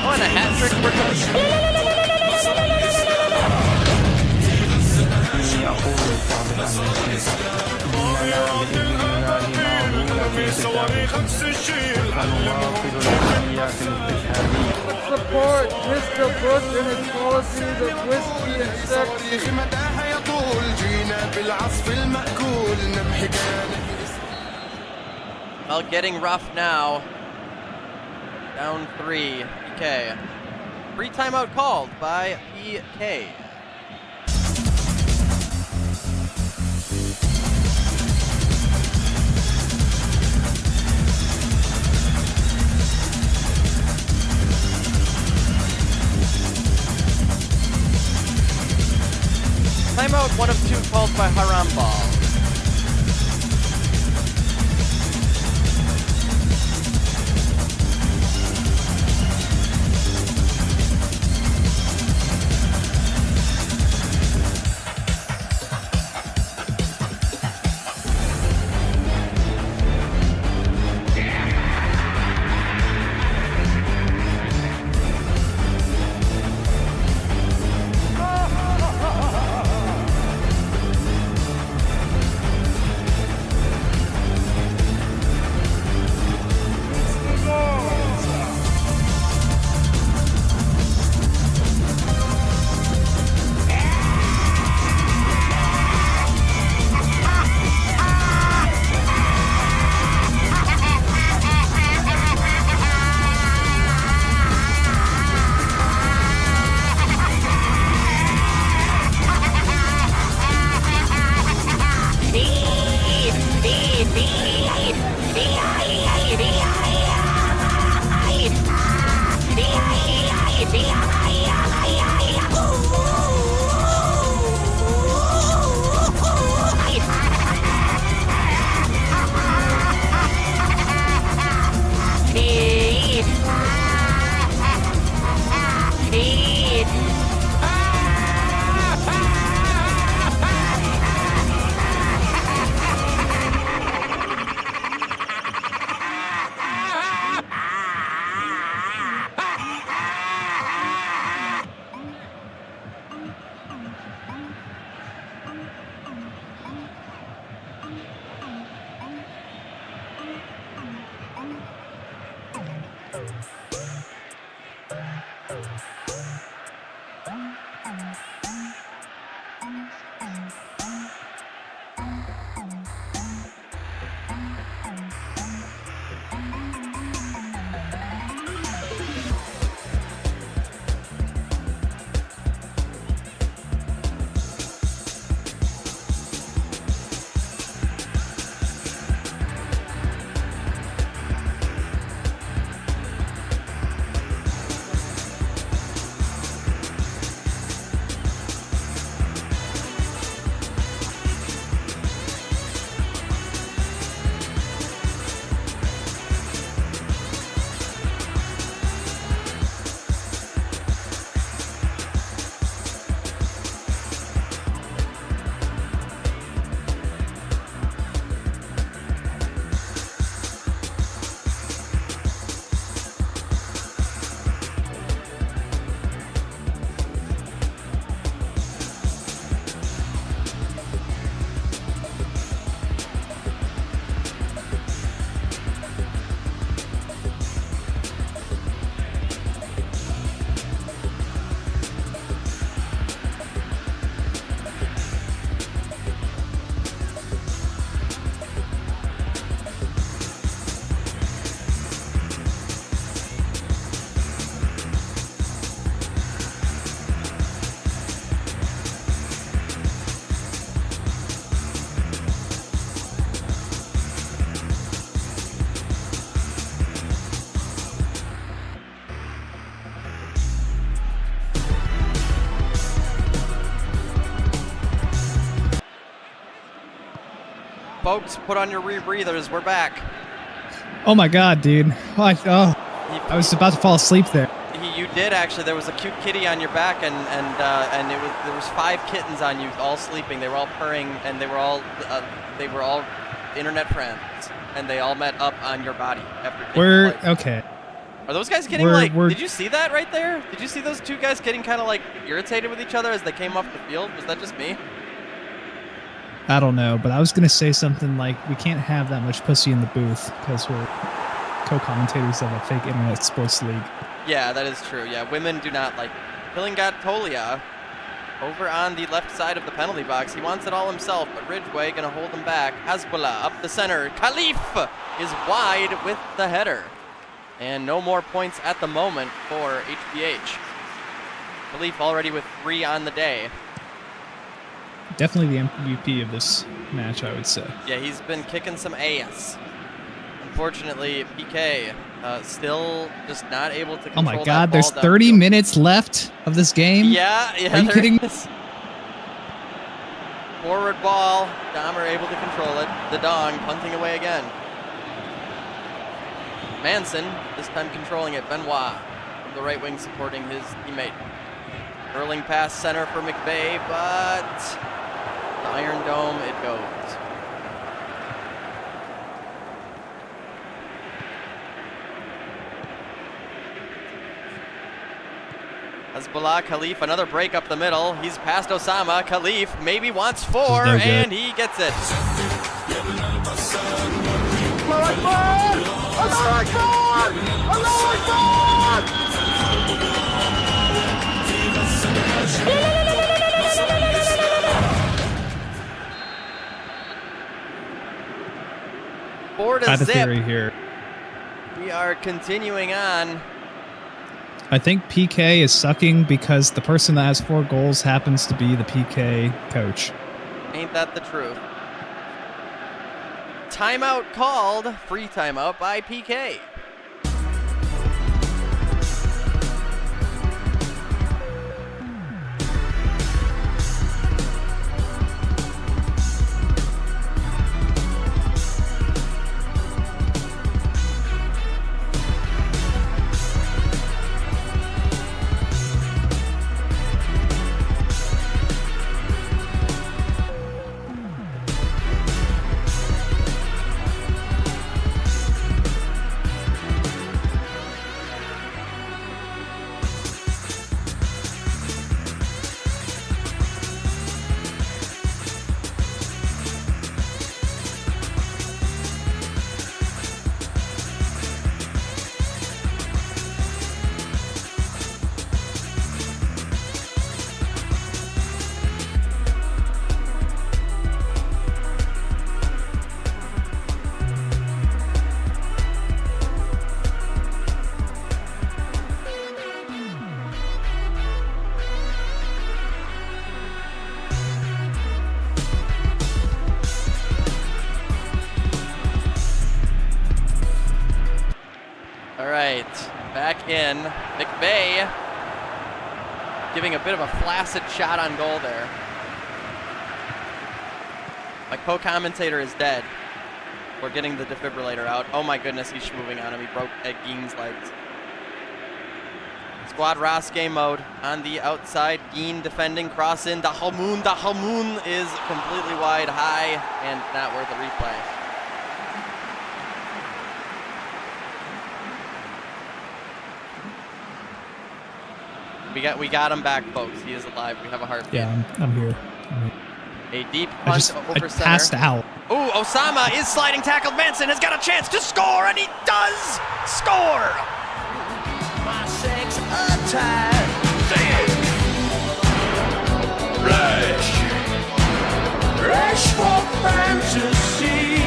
[SPEAKER 1] Oh, and a hat trick for
[SPEAKER 6] Let's support Mr. Bush and his policies of whiskey and sex.
[SPEAKER 1] Well, getting rough now. Down 3, PK. Free timeout called by PK. Timeout, one of two called by Haram Ball. Folks, put on your rebreathers. We're back.
[SPEAKER 3] Oh my god, dude. I was about to fall asleep there.
[SPEAKER 1] You did actually. There was a cute kitty on your back, and there was 5 kittens on you, all sleeping. They were all purring, and they were all internet friends, and they all met up on your body after.
[SPEAKER 3] We're okay.
[SPEAKER 1] Are those guys getting Did you see that right there? Did you see those 2 guys getting kind of like irritated with each other as they came off the field? Was that just me?
[SPEAKER 3] I don't know, but I was gonna say something like we can't have that much pussy in the booth because we're co-commentators of a fake internet sports league.
[SPEAKER 1] Yeah, that is true. Yeah, women do not like. Pilingatolia over on the left side of the penalty box. He wants it all himself, but Ridgeway gonna hold him back. Hezbollah up the center. Khalif is wide with the header. And no more points at the moment for HBH. Khalif already with 3 on the day.
[SPEAKER 3] Definitely the MVP of this match, I would say.
[SPEAKER 1] Yeah, he's been kicking some ass. Unfortunately, PK still just not able to control.
[SPEAKER 3] Oh my god, there's
[SPEAKER 1] downfield.
[SPEAKER 3] 30 minutes left of this game?
[SPEAKER 1] Yeah.
[SPEAKER 3] Are you kidding me?
[SPEAKER 1] Forward ball. Dahmer able to control it. The Dong punting away again. Manson, this time controlling it. Benoit from the right wing supporting his teammate. Curling pass center for McVeigh, but the Iron Dome it goes. Hezbollah, Khalif, another break up the middle. He's past Osama. Khalif maybe wants 4,
[SPEAKER 3] no good.
[SPEAKER 1] and he gets it. Four
[SPEAKER 3] I have
[SPEAKER 1] to
[SPEAKER 3] a
[SPEAKER 1] zip.
[SPEAKER 3] theory here.
[SPEAKER 1] We are continuing on.
[SPEAKER 3] I think PK is sucking because the person that has 4 goals happens to be the PK coach.
[SPEAKER 1] Ain't that the truth? Timeout called. Free timeout by PK. Back in. McVeigh giving a bit of a flaccid shot on goal there. My co-commentator is dead. We're getting the defibrillator out. Oh my goodness, he's moving on him. He broke Ed Gein's legs. Squad Ross game mode on the outside. Gein defending, cross in. Dahalmoon. Dahalmoon is completely wide high and not worth a replay. We got him back, folks. He is alive. We have a heartbeat.
[SPEAKER 3] Yeah, I'm here.
[SPEAKER 1] A deep punch over
[SPEAKER 3] I
[SPEAKER 1] center.
[SPEAKER 3] passed out.
[SPEAKER 1] Ooh, Osama is sliding tackle. Manson has got a chance to score, and he does score.
[SPEAKER 2] My sex attack. Rush. Rush for fantasy.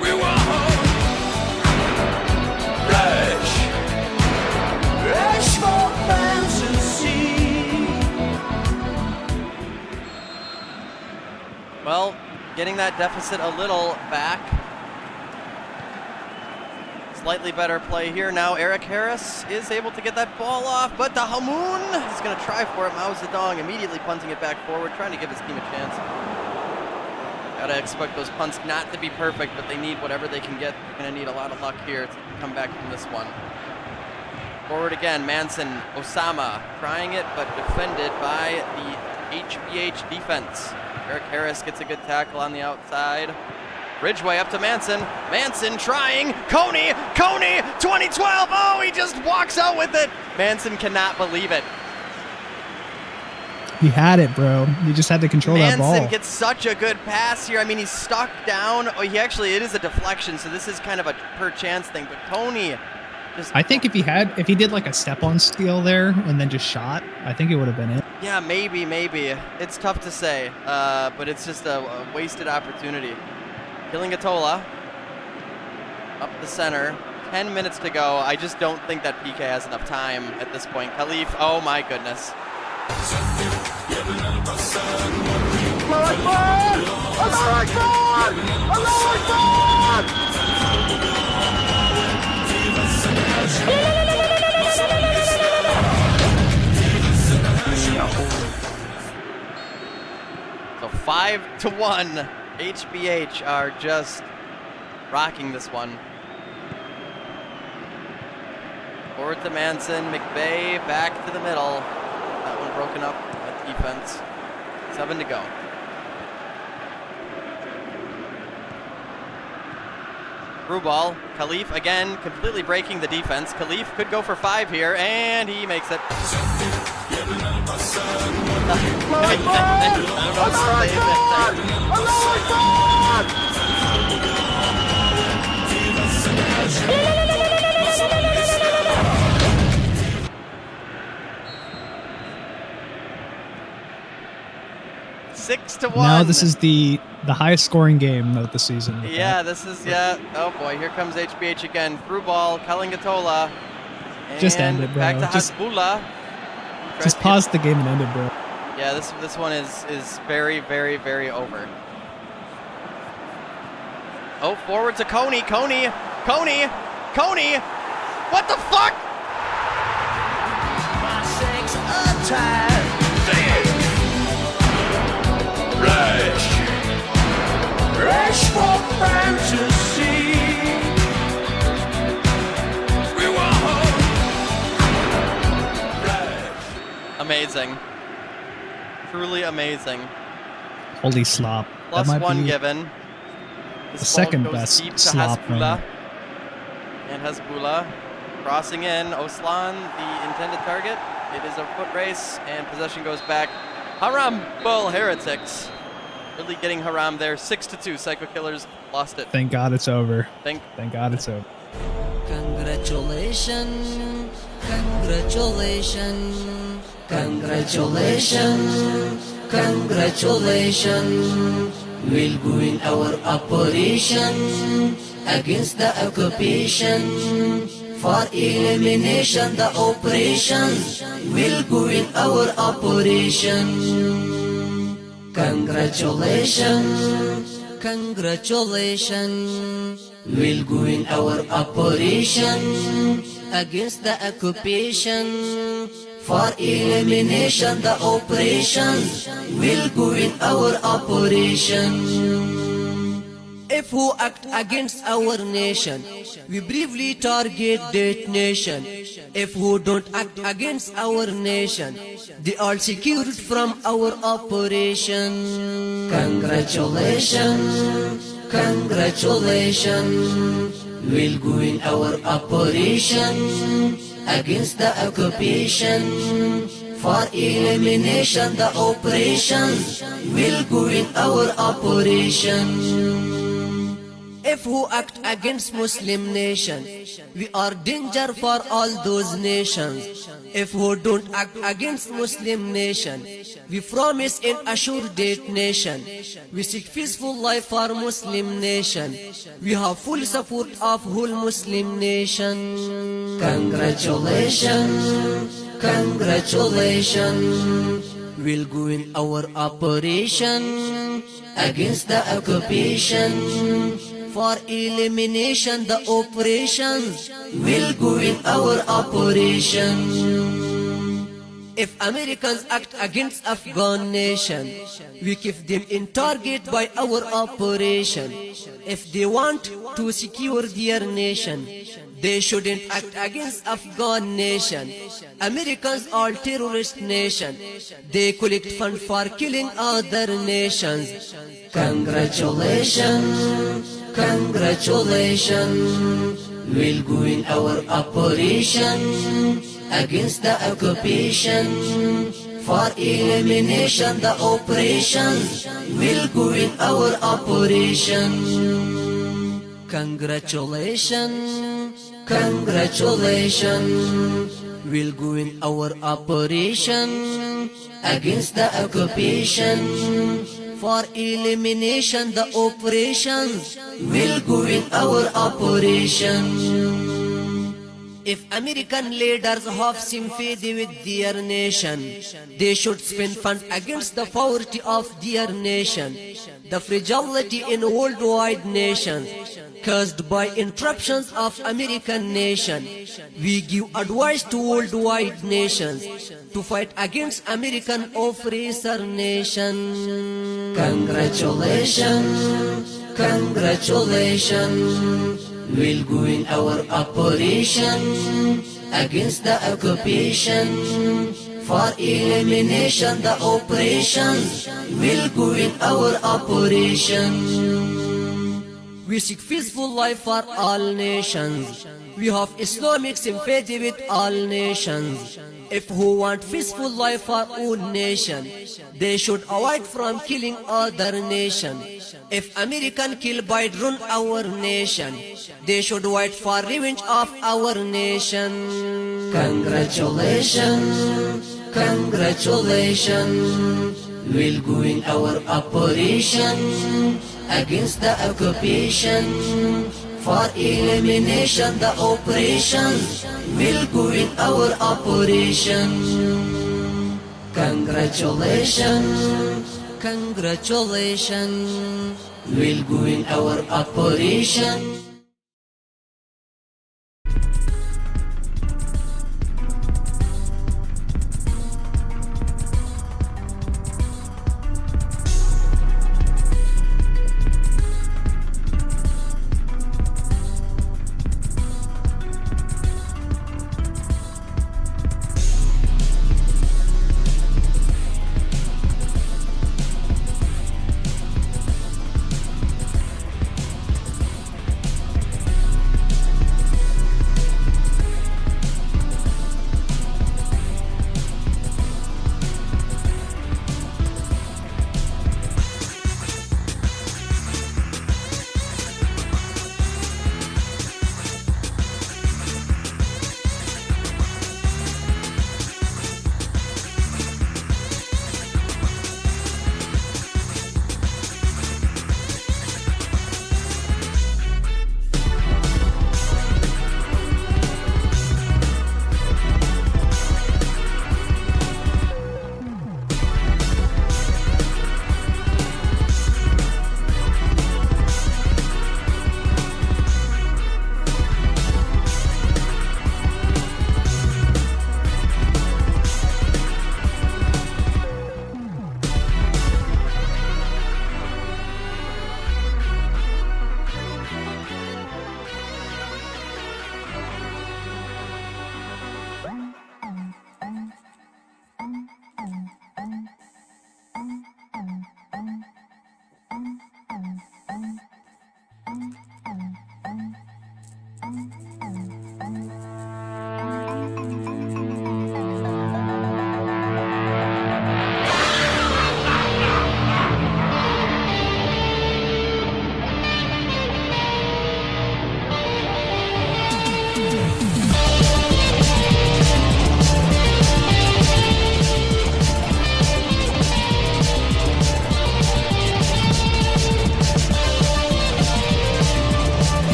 [SPEAKER 2] We want rush. Rush for fantasy.
[SPEAKER 1] Well, getting that deficit a little back. Slightly better play here. Now Eric Harris is able to get that ball off, but Dahalmoon is going to try for it. Mao Zedong immediately punting it back forward, trying to give his team a chance. Gotta expect those punts not to be perfect, but they need whatever they can get. They're going to need a lot of luck here to come back from this one. Forward again, Manson, Osama trying it, but defended by the HBH defense. Eric Harris gets a good tackle on the outside. Ridgeway up to Manson. Manson trying. Coney, 2012. Oh, he just walks out with it. Manson cannot believe it.
[SPEAKER 3] He had it, bro. He just had to control that ball.
[SPEAKER 1] Manson gets such a good pass here. I mean, he's stuck down. Oh, it is a deflection, so this is kind of a per chance thing. But Coney just...
[SPEAKER 3] I think if he did like a step-on steal there and then just shot, I think it would have been it.
[SPEAKER 1] Yeah, maybe. It's tough to say, but it's just a wasted opportunity. Killing Atola up the center. 10 minutes to go. I just don't think that PK has enough time at this point. Khalif, oh my goodness. So 5-1. HBH are just rocking this one. Forward to Manson, McVeigh back to the middle. That one broken up at defense. 7 to go. Through ball. Khalif again completely breaking the defense. Khalif could go for 5 here, and he makes it. Six to 1.
[SPEAKER 3] Now this is the highest scoring game of the season.
[SPEAKER 1] Yeah, this is, yeah. Oh boy, here comes HBH again. Through ball, Kalingatola.
[SPEAKER 3] Just end it, bro.
[SPEAKER 1] Back to
[SPEAKER 3] Just-
[SPEAKER 1] Hasbullah.
[SPEAKER 3] Just pause the game and end it, bro.
[SPEAKER 1] Yeah, this one is very, very, very over. Oh, forward to Coney. Coney. What the fuck?
[SPEAKER 2] Rush for fantasy. We want
[SPEAKER 1] Amazing. Truly amazing.
[SPEAKER 3] Holy slop.
[SPEAKER 1] Plus
[SPEAKER 3] that might
[SPEAKER 1] 1
[SPEAKER 3] be
[SPEAKER 1] given.
[SPEAKER 3] the
[SPEAKER 1] This
[SPEAKER 3] second
[SPEAKER 1] ball goes
[SPEAKER 3] best
[SPEAKER 1] deep to
[SPEAKER 3] slop
[SPEAKER 1] Hasbullah.
[SPEAKER 3] win.
[SPEAKER 1] And Hasbullah crossing in. Oslan, the intended target. It is a foot race, and possession goes back. Haram Bull Heretics. Really getting Haram there. 6-2. Psycho Killers lost it.
[SPEAKER 3] Thank God it's over.
[SPEAKER 1] Thank
[SPEAKER 3] God it's over.
[SPEAKER 7] Congratulations, congratulations, congratulations, congratulations. We'll go in our operation against the occupation. For elimination, the operations will go in our operation. Congratulations, congratulations. We'll go in our operation against the occupation. For elimination, the operations will go in our operation. If who act against our nation, we bravely target that nation. If who don't act against our nation, they are secured from our operation. Congratulations, congratulations. We'll go in our operation against the occupation. For elimination, the operations will go in our operation. If who act against Muslim nation, we are danger for all those nations. If who don't act against Muslim nation, we promise and assure that nation. We seek peaceful life for Muslim nation. We have full support of whole Muslim nation. Congratulations, congratulations. We'll go in our operation against the occupation. For elimination, the operations will go in our operation. If Americans act against Afghan nation, we keep them in target by our operation. If they want to secure their nation, they shouldn't act against Afghan nation. Americans are terrorist nation. They collect fund for killing other nations. Congratulations, congratulations. We'll go in our operation against the occupation. For elimination, the operations will go in our operation. Congratulations, congratulations. We'll go in our operation against the occupation. For elimination, the operations will go in our operation. If American leaders have sympathy with their nation, they should spend funds against the poverty of their nation, the fragility in worldwide nations. caused by interruptions of American nation. We give advice to worldwide nations to fight against American oppressor nation. Congratulations, congratulations. We'll go in our operation against the occupation. For elimination the operations, we'll go in our operation. We seek peaceful life for all nations. We have Islamic sympathy with all nations. If who want peaceful life for own nation, they should avoid from killing other nation. If American kill by run our nation, they should wait for revenge of our nation. Congratulations, congratulations. We'll go in our operation against the occupation. For elimination the operations, we'll go in our operation. Congratulations, congratulations. We'll go in our operation.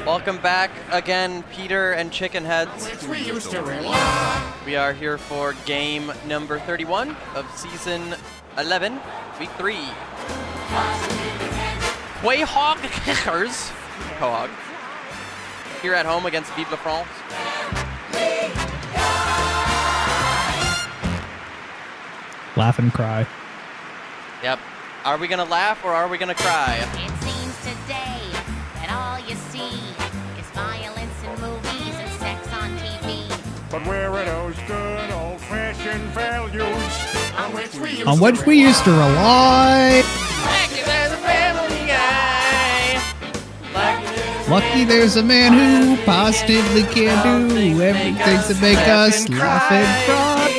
[SPEAKER 1] Welcome back again, Peter and Chicken Heads.
[SPEAKER 2] We used to rely.
[SPEAKER 1] We are here for game number 31 of season 11, week 3.
[SPEAKER 7] Positive
[SPEAKER 1] Quahog Kickers. Quahog. Here at home against Vive la France.
[SPEAKER 3] Laugh and cry.
[SPEAKER 1] Yep. Are we gonna laugh or are we gonna cry?
[SPEAKER 8] It seems today that all you see is violence in movies and sex on TV.
[SPEAKER 2] But where are those good old-fashioned values
[SPEAKER 3] On which we used to rely.
[SPEAKER 1] There's a family guy.
[SPEAKER 3] Lucky there's a man who positively can do everything to make us laugh and cry.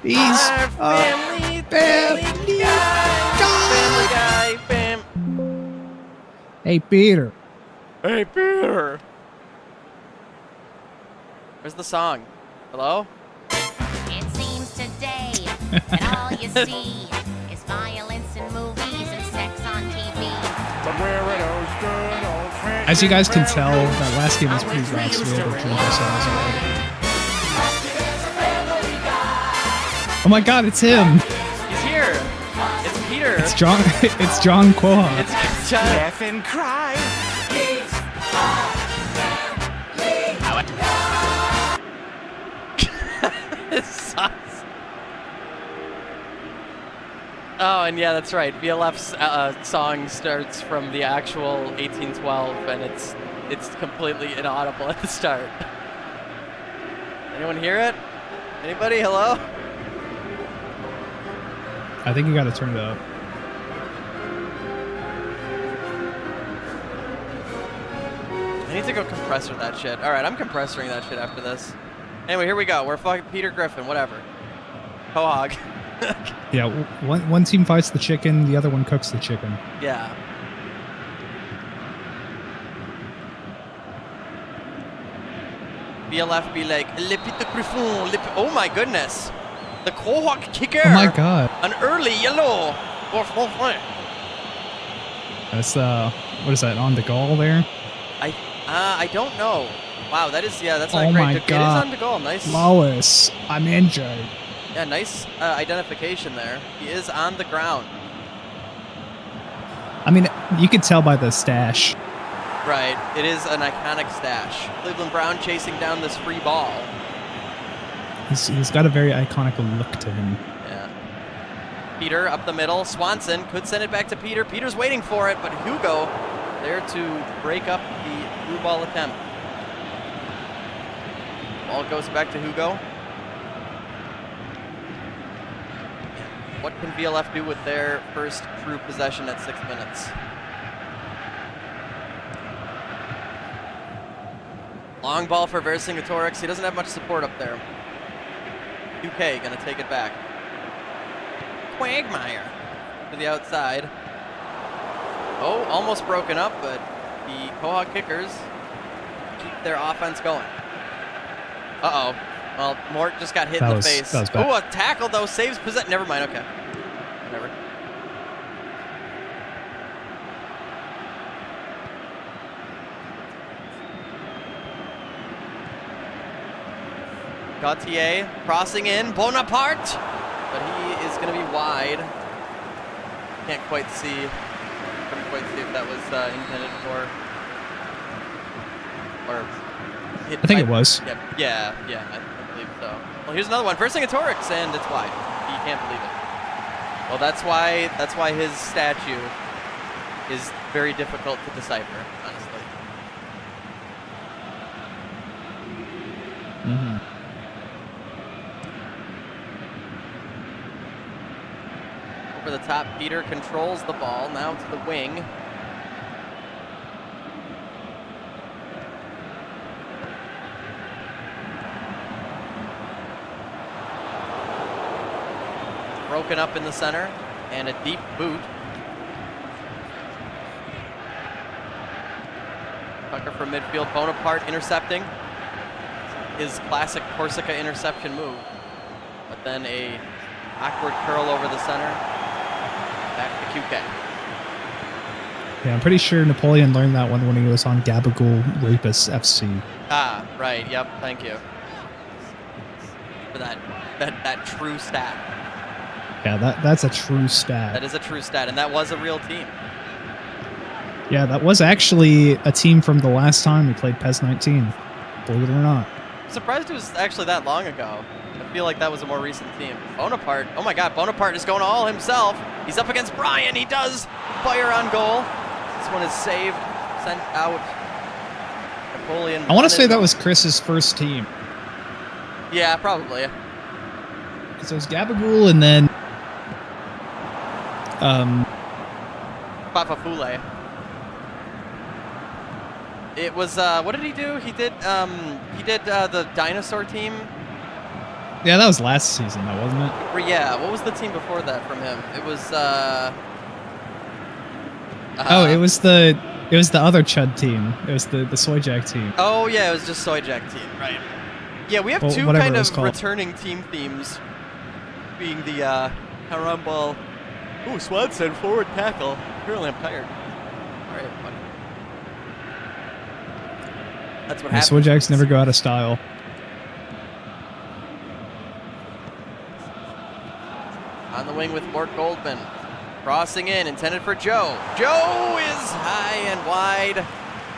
[SPEAKER 3] He's a family guy. Hey, Peter.
[SPEAKER 1] Hey, Peter. Where's the song? Hello?
[SPEAKER 8] It seems today that all you see is violence in movies and sex on TV.
[SPEAKER 2] But where are those good old-fashioned
[SPEAKER 3] As you guys can tell, that last game was pretty rough, so we had to drink ourselves already. Oh my god, it's him!
[SPEAKER 1] He's here. It's Peter.
[SPEAKER 3] It's John. It's John Quahog.
[SPEAKER 1] It's John.
[SPEAKER 2] laugh and cry?
[SPEAKER 1] This sucks. Oh, and yeah, that's right. VLF's song starts from the actual 1812, and it's completely inaudible at the start. Anyone hear it? Anybody? Hello?
[SPEAKER 3] I think you gotta turn it up.
[SPEAKER 1] I need to go compressor that shit. All right, I'm compressoring that shit after this. Anyway, here we go. We're fucking Peter Griffin, whatever. Quahog.
[SPEAKER 3] Yeah, one team fights the chicken, the other one cooks the chicken.
[SPEAKER 1] Yeah. VLF be like, Le Peter Griffin, oh my goodness. The Quahog kicker.
[SPEAKER 3] Oh my god.
[SPEAKER 1] An early yellow.
[SPEAKER 3] That's, what is that, on the goal there?
[SPEAKER 1] I don't know. Wow, that is, yeah, that's not
[SPEAKER 3] Oh
[SPEAKER 1] great.
[SPEAKER 3] my
[SPEAKER 1] It is
[SPEAKER 3] god.
[SPEAKER 1] on the goal. Nice.
[SPEAKER 3] Lois, I'm injured.
[SPEAKER 1] Yeah, nice identification there. He is on the ground.
[SPEAKER 3] I mean, you could tell by the stash.
[SPEAKER 1] Right. It is an iconic stash. Cleveland Brown chasing down this free ball.
[SPEAKER 3] He's got a very iconic look to him.
[SPEAKER 1] Yeah. Peter up the middle. Swanson could send it back to Peter. Peter's waiting for it, but Hugo there to break up the through ball attempt. Ball goes back to Hugo. What can VLF do with their first true possession at 6 minutes? Long ball for Vercingetorix. He doesn't have much support up there. UK gonna take it back. Quagmire to the outside. Oh, almost broken up, but the Quahog Kickers keep their offense going. Uh-oh. Well, Mort just got hit in the face.
[SPEAKER 3] That was bad.
[SPEAKER 1] Oh, a tackle, though. Saves possession. Never mind. Okay. Whatever. Gautier crossing in. Bonaparte. But he is going to be wide. Can't quite see. Couldn't quite see if that was intended for. Or hit
[SPEAKER 3] I think it was.
[SPEAKER 1] Yeah, I believe so. Well, here's another one. Vercingetorix, and it's wide. You can't believe it. Well, that's why his statue is very difficult to decipher, honestly.
[SPEAKER 3] Mm-hmm.
[SPEAKER 1] Over the top, Peter controls the ball. Now to the wing. Broken up in the center, and a deep boot. Tucker from midfield. Bonaparte intercepting. His classic Corsica interception move. But then a awkward curl over the center. Back to QK.
[SPEAKER 3] Yeah, I'm pretty sure Napoleon learned that one when he was on Gabagool Rapist FC.
[SPEAKER 1] Ah, right. Yep. Thank you for that true stat.
[SPEAKER 3] Yeah, that's a true stat.
[SPEAKER 1] That is a true stat, and that was a real team.
[SPEAKER 3] Yeah, that was actually a team from the last time we played PES 19. Believe it or not.
[SPEAKER 1] I'm surprised it was actually that long ago. I feel like that was a more recent team. Bonaparte. Oh my god, Bonaparte is going all himself. He's up against Brian. He does fire on goal. This one is saved. Sent out. Napoleon.
[SPEAKER 3] I want to say that was Chris's first team.
[SPEAKER 1] Yeah, probably.
[SPEAKER 3] So it was Gabagool and then
[SPEAKER 1] Fafafule. It was what did he do? He did the dinosaur team.
[SPEAKER 3] yeah, that was last season, though, wasn't it?
[SPEAKER 1] Or yeah, what was the team before that from him? It was
[SPEAKER 3] Oh, it was the other Chud team. It was the Soyjack team.
[SPEAKER 1] Oh yeah, it was just Soyjack team, right? Yeah, we have
[SPEAKER 3] Well,
[SPEAKER 1] two
[SPEAKER 3] whatever
[SPEAKER 1] kind
[SPEAKER 3] it was
[SPEAKER 1] of
[SPEAKER 3] called.
[SPEAKER 1] returning team themes, being the Harambal. Ooh, Swanson forward tackle. Apparently I'm tired. All right, buddy. That's what
[SPEAKER 3] Yeah,
[SPEAKER 1] happens.
[SPEAKER 3] Soyjacks never go out of style.
[SPEAKER 1] On the wing with Mort Goldman. Crossing in, intended for Joe. Joe is high and wide,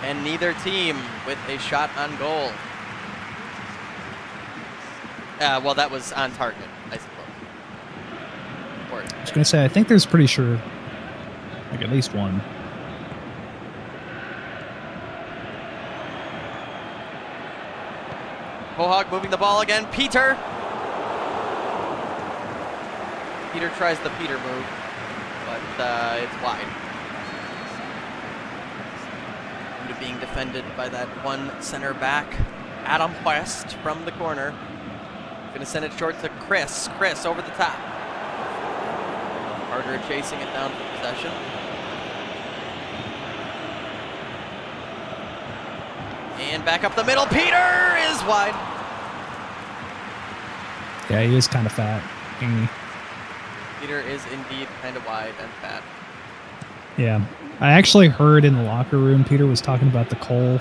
[SPEAKER 1] and neither team with a shot on goal. Well, that was on target, I suppose.
[SPEAKER 3] I was going to say, I think there's pretty sure, like, at least one.
[SPEAKER 1] Quahog moving the ball again. Peter. Peter tries the Peter move, but it's wide. Into being defended by that one center back, Adam West from the corner. Gonna send it short to Chris. Chris over the top. Carter chasing it down for possession. And back up the middle. Peter is wide.
[SPEAKER 3] Yeah, he is kind of fat. Ain't
[SPEAKER 1] Peter is indeed kind of wide and fat.
[SPEAKER 3] he? Yeah. I actually heard in the locker room Peter was talking about the Cole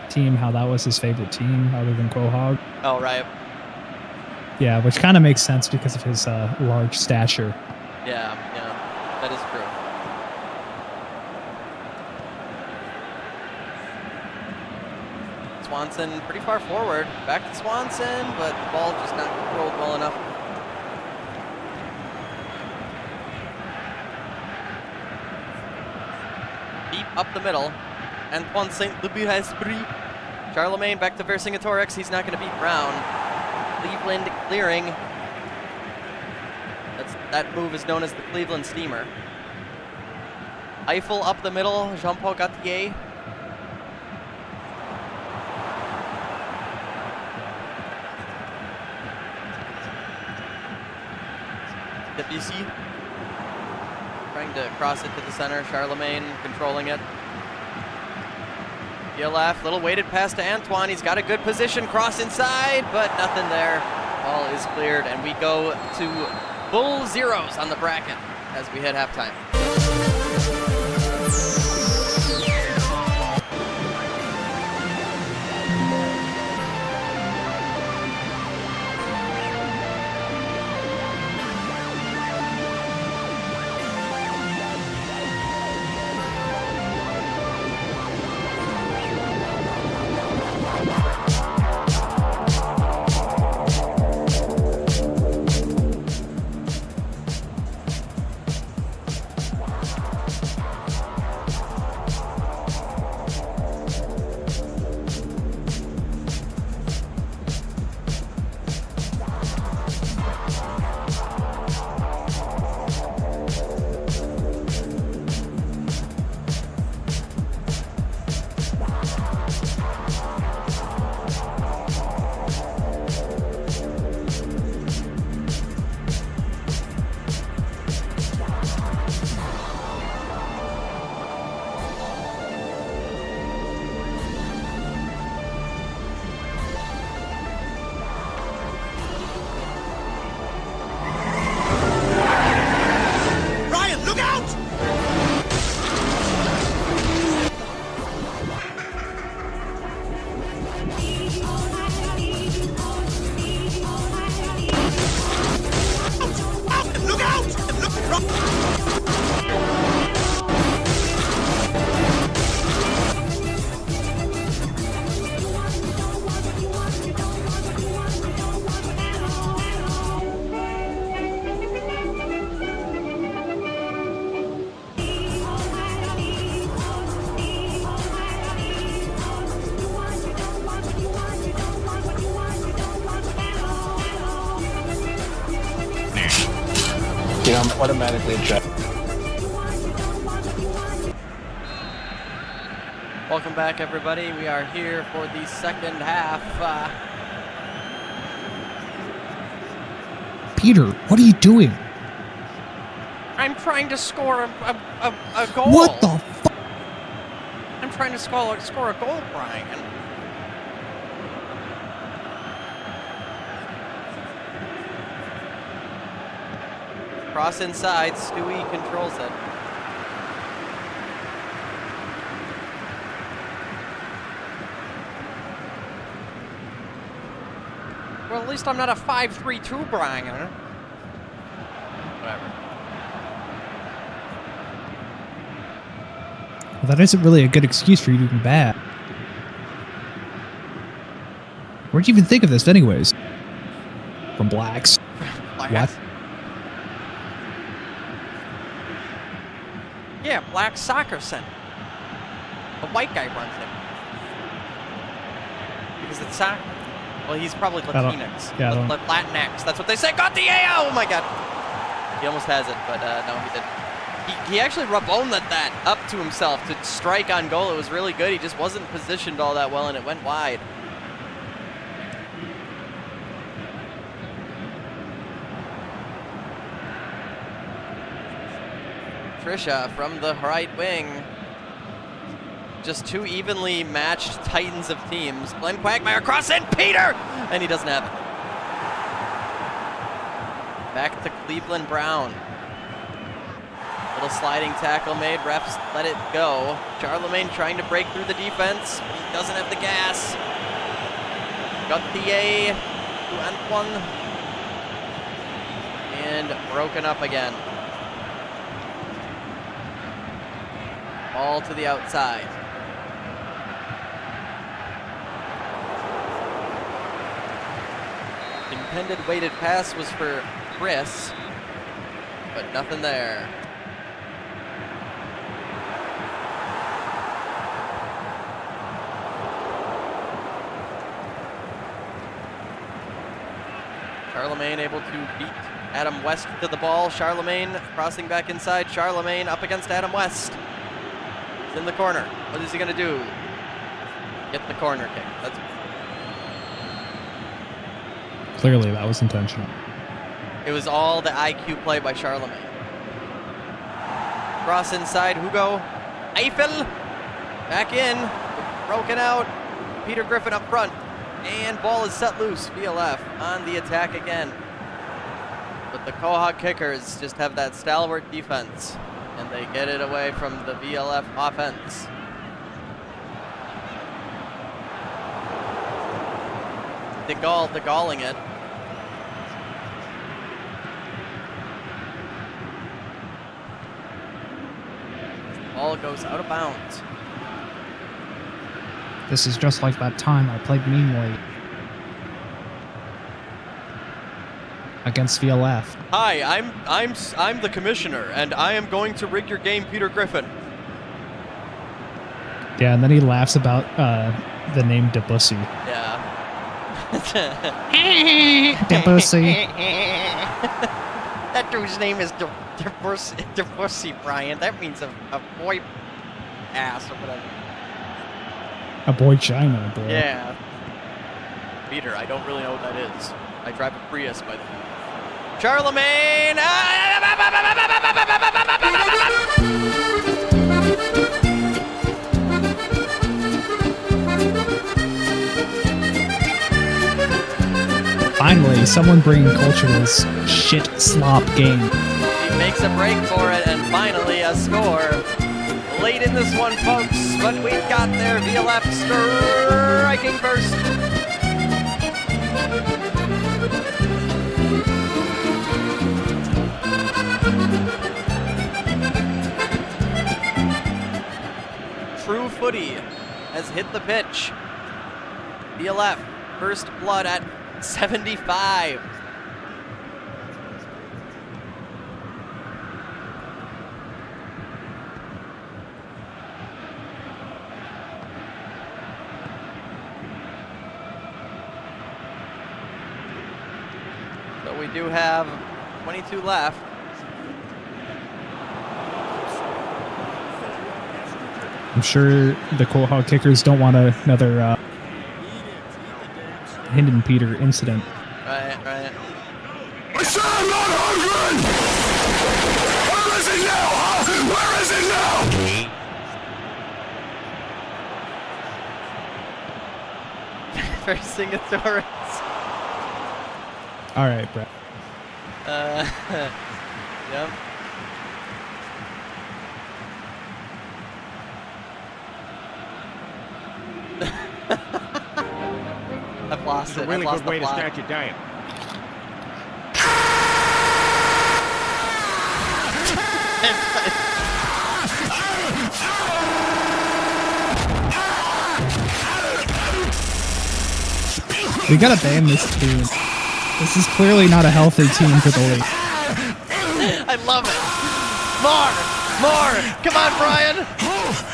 [SPEAKER 3] team, how that was his favorite team other than Quahog.
[SPEAKER 1] Oh, right.
[SPEAKER 3] Yeah, which kind of makes sense because of his large stature.
[SPEAKER 1] Yeah, that is true. Swanson pretty far forward. Back to Swanson, but the ball just not controlled well enough. Deep up the middle. Antoine Saint-Louis-Esprit. Charlemagne back to Vercingetorix. He's not going to beat Brown. Cleveland clearing. That move is known as the Cleveland Steamer. Eiffel up the middle. Jean-Paul Gauthier. Debussy trying to cross it to the center. Charlemagne controlling it. Left, little weighted pass to Antoine. He's got a good position. Cross inside, but nothing there. Ball is cleared, and we go to full zeros on the bracket as we hit halftime.
[SPEAKER 9] You know, I'm automatically attracted.
[SPEAKER 1] Welcome back, everybody. We are here for the second half.
[SPEAKER 3] Peter, what are you doing?
[SPEAKER 1] I'm trying to score a goal.
[SPEAKER 3] What the fuck?
[SPEAKER 1] I'm trying to score a goal, Brian. Cross inside. Stewie controls it. Well, at least I'm not a 5-3-2, Brian. Whatever.
[SPEAKER 3] Well, that isn't really a good excuse for you to be bad. Where'd you even think of this, anyways? From Blacks. What?
[SPEAKER 1] Yeah, Black Soccer Center. A white guy runs it. Because it's soccer. Well, he's probably Latinx.
[SPEAKER 3] Yeah, I don't-
[SPEAKER 1] Latinx. That's what they say. Got the AO! Oh my god. He almost has it, but no, he didn't. He actually raboned that up to himself to strike on goal. It was really good. He just wasn't positioned all that well, and it went wide. Trisha from the right wing. Just two evenly matched titans of teams. Glenn Quagmire cross in, Peter! And he doesn't have it. Back to Cleveland Brown. Little sliding tackle made, refs let it go. Charlemagne trying to break through the defense, but he doesn't have the gas. Gauthier to Antoine. And broken up again. Ball to the outside. Intended weighted pass was for Chris, but nothing there. Charlemagne able to beat Adam West to the ball. Charlemagne crossing back inside. Charlemagne up against Adam West. He's in the corner. What is he going to do? Get the corner kick. That's
[SPEAKER 3] Clearly, that was intentional.
[SPEAKER 1] It was all the IQ play by Charlemagne. Cross inside, Hugo. Eiffel. Back in. Broken out. Peter Griffin up front. And ball is set loose. VLF on the attack again. But the Quahog Kickers just have that stalwart defense. And they get it away from the VLF offense. DeGauling it. Ball goes out of bounds.
[SPEAKER 3] This is just like that time I played meanly against VLF.
[SPEAKER 1] Hi, I'm the commissioner, and I am going to rig your game, Peter Griffin.
[SPEAKER 3] Yeah, and then he laughs about the name Debussy.
[SPEAKER 1] Yeah.
[SPEAKER 3] Debussy.
[SPEAKER 1] That dude's name is Debussy, Brian. That means a boy ass or whatever.
[SPEAKER 3] A boy China, bro.
[SPEAKER 1] Yeah. Peter, I don't really know what that is. I drive a Prius, by the way. Charlemagne!
[SPEAKER 3] Finally, someone bringing culture to this shit slop game.
[SPEAKER 1] He makes a break for it, and finally a score. Late in this one, folks, but we've got their VLF striking first. True footy has hit the pitch. VLF, first blood at 75. So we do have 22 left.
[SPEAKER 3] I'm sure the Cold Hog kickers don't want another Hinden Peter incident.
[SPEAKER 1] Right, right.
[SPEAKER 2] I said I'm not hungry! Where is it now, huh? Where is it now?
[SPEAKER 1] Vercingetorix.
[SPEAKER 3] All right, Brett.
[SPEAKER 1] Yep. I've lost it. I've lost the plot.
[SPEAKER 9] your diet.
[SPEAKER 3] We gotta ban this team. This is clearly not a healthy team for the league.
[SPEAKER 1] I love it. More. Come on, Brian.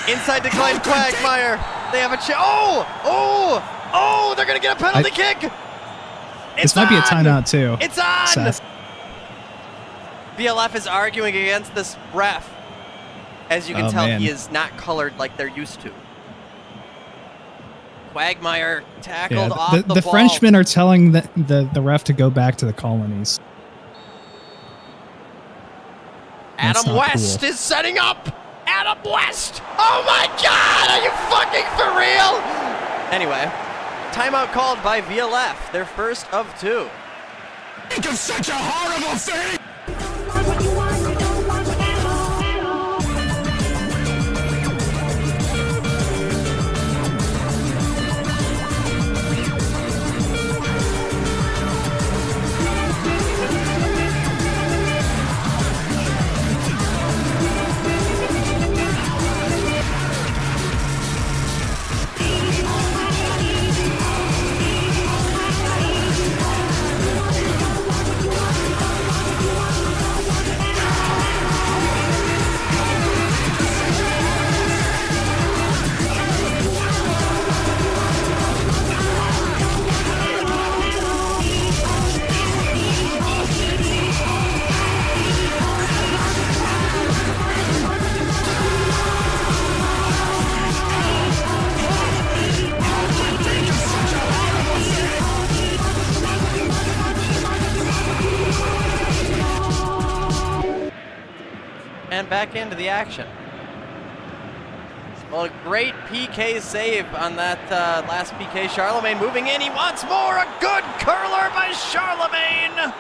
[SPEAKER 1] Inside decline Quagmire. They have a chance. Oh! They're gonna get a penalty kick.
[SPEAKER 3] This might be a timeout too.
[SPEAKER 1] It's on.
[SPEAKER 3] Seth.
[SPEAKER 1] VLF is arguing against this ref. As you can
[SPEAKER 3] Oh,
[SPEAKER 1] tell,
[SPEAKER 3] man.
[SPEAKER 1] he is not colored like they're used to. Quagmire tackled off the
[SPEAKER 3] the
[SPEAKER 1] ball.
[SPEAKER 3] Frenchmen are telling the ref to go back to the colonies. That's
[SPEAKER 1] Adam
[SPEAKER 3] not
[SPEAKER 1] West
[SPEAKER 3] cool.
[SPEAKER 1] is setting up. Adam West. Oh my God! Are you fucking for real? Anyway, timeout called by VLF. Their first of two.
[SPEAKER 2] Think of such a horrible thing!
[SPEAKER 1] And back into the action. Well, a great PK save on that last PK. Charlemagne moving in. He wants more. A good curler by Charlemagne.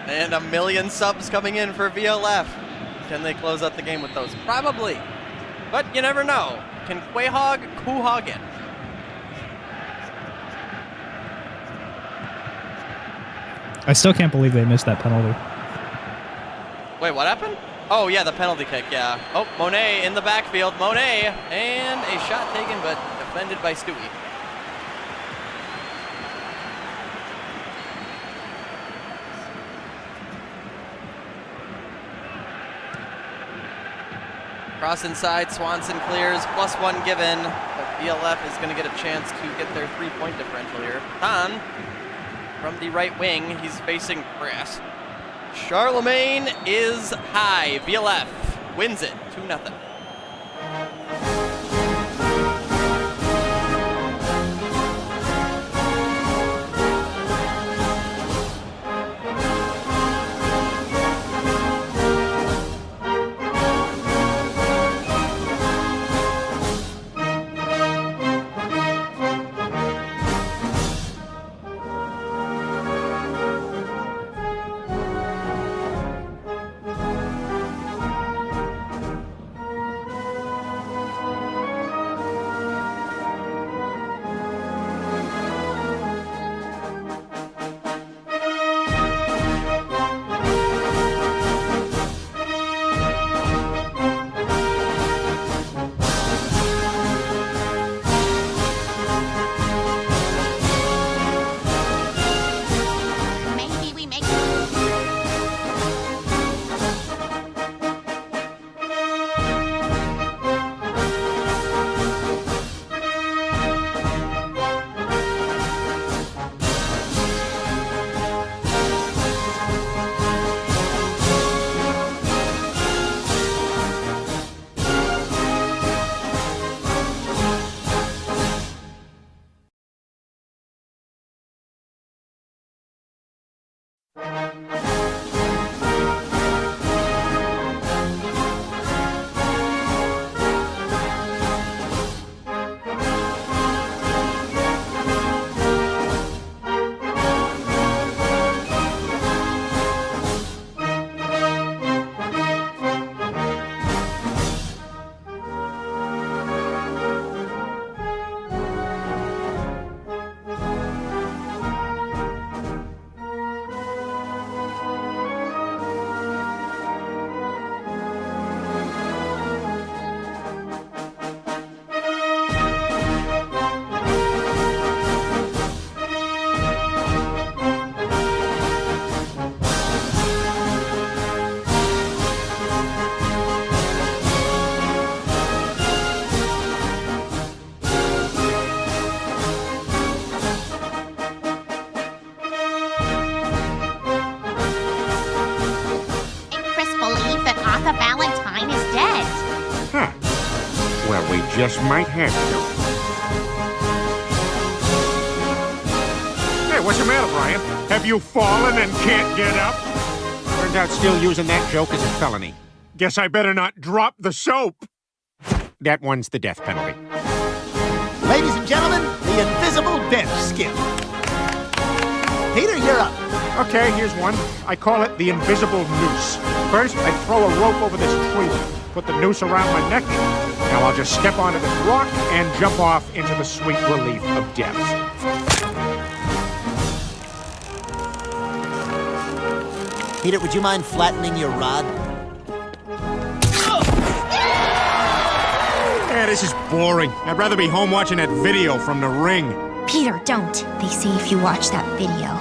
[SPEAKER 1] And 1 million subs coming in for VLF. Can they close out the game with those? Probably. But you never know. Can Quahog Quahog it?
[SPEAKER 3] I still can't believe they missed that penalty.
[SPEAKER 1] Wait, what happened? Oh, yeah, the penalty kick, yeah. Oh, Monet in the backfield. Monet, and a shot taken, but defended by Stewie. Cross inside, Swanson clears, +1 given. But VLF is going to get a chance to get their 3-point differential here. Tan from the right wing, he's facing Brass. Charlemagne is high. VLF wins it 2-0.
[SPEAKER 9] just might have to. Hey, what's the matter, Brian? Have you fallen and can't get up? Turns out still using that joke is a felony. Guess I better not drop the soap. That one's the death penalty.
[SPEAKER 10] Ladies and gentlemen, the invisible bench skill. Peter, you're up.
[SPEAKER 9] Okay, here's one. I call it the invisible noose. First, I throw a rope over this tree, put the noose around my neck. Now I'll just step onto this rock and jump off into the sweet relief of death.
[SPEAKER 10] Peter, would you mind flattening your rod?
[SPEAKER 9] Yeah, this is boring. I'd rather be home watching that video from the ring.
[SPEAKER 11] Peter, don't. They say if you watch that video,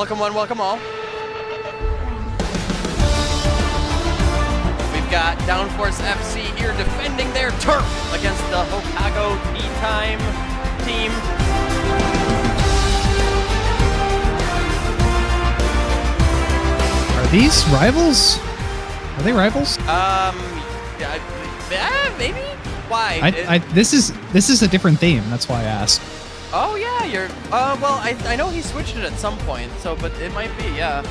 [SPEAKER 1] Welcome one, welcome all. We've got Downforce FC here defending their turf against the Hokago Tea Time team.
[SPEAKER 3] Are these rivals? Are they rivals?
[SPEAKER 1] Yeah, maybe. Why?
[SPEAKER 3] This is a different theme. That's why I asked.
[SPEAKER 1] Oh yeah, you're. Well, I know he switched it at some point. So, but it might be. Yeah.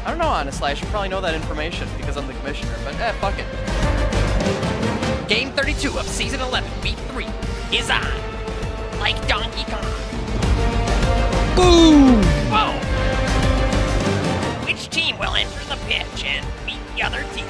[SPEAKER 1] I don't know. Honestly, I should probably know that information because I'm the commissioner. But fuck it.
[SPEAKER 12] Game 32 of Season 11, Week 3 is on. Like Donkey Kong.
[SPEAKER 3] Boom!
[SPEAKER 12] Whoa! Which team will enter the pitch and meet the other team?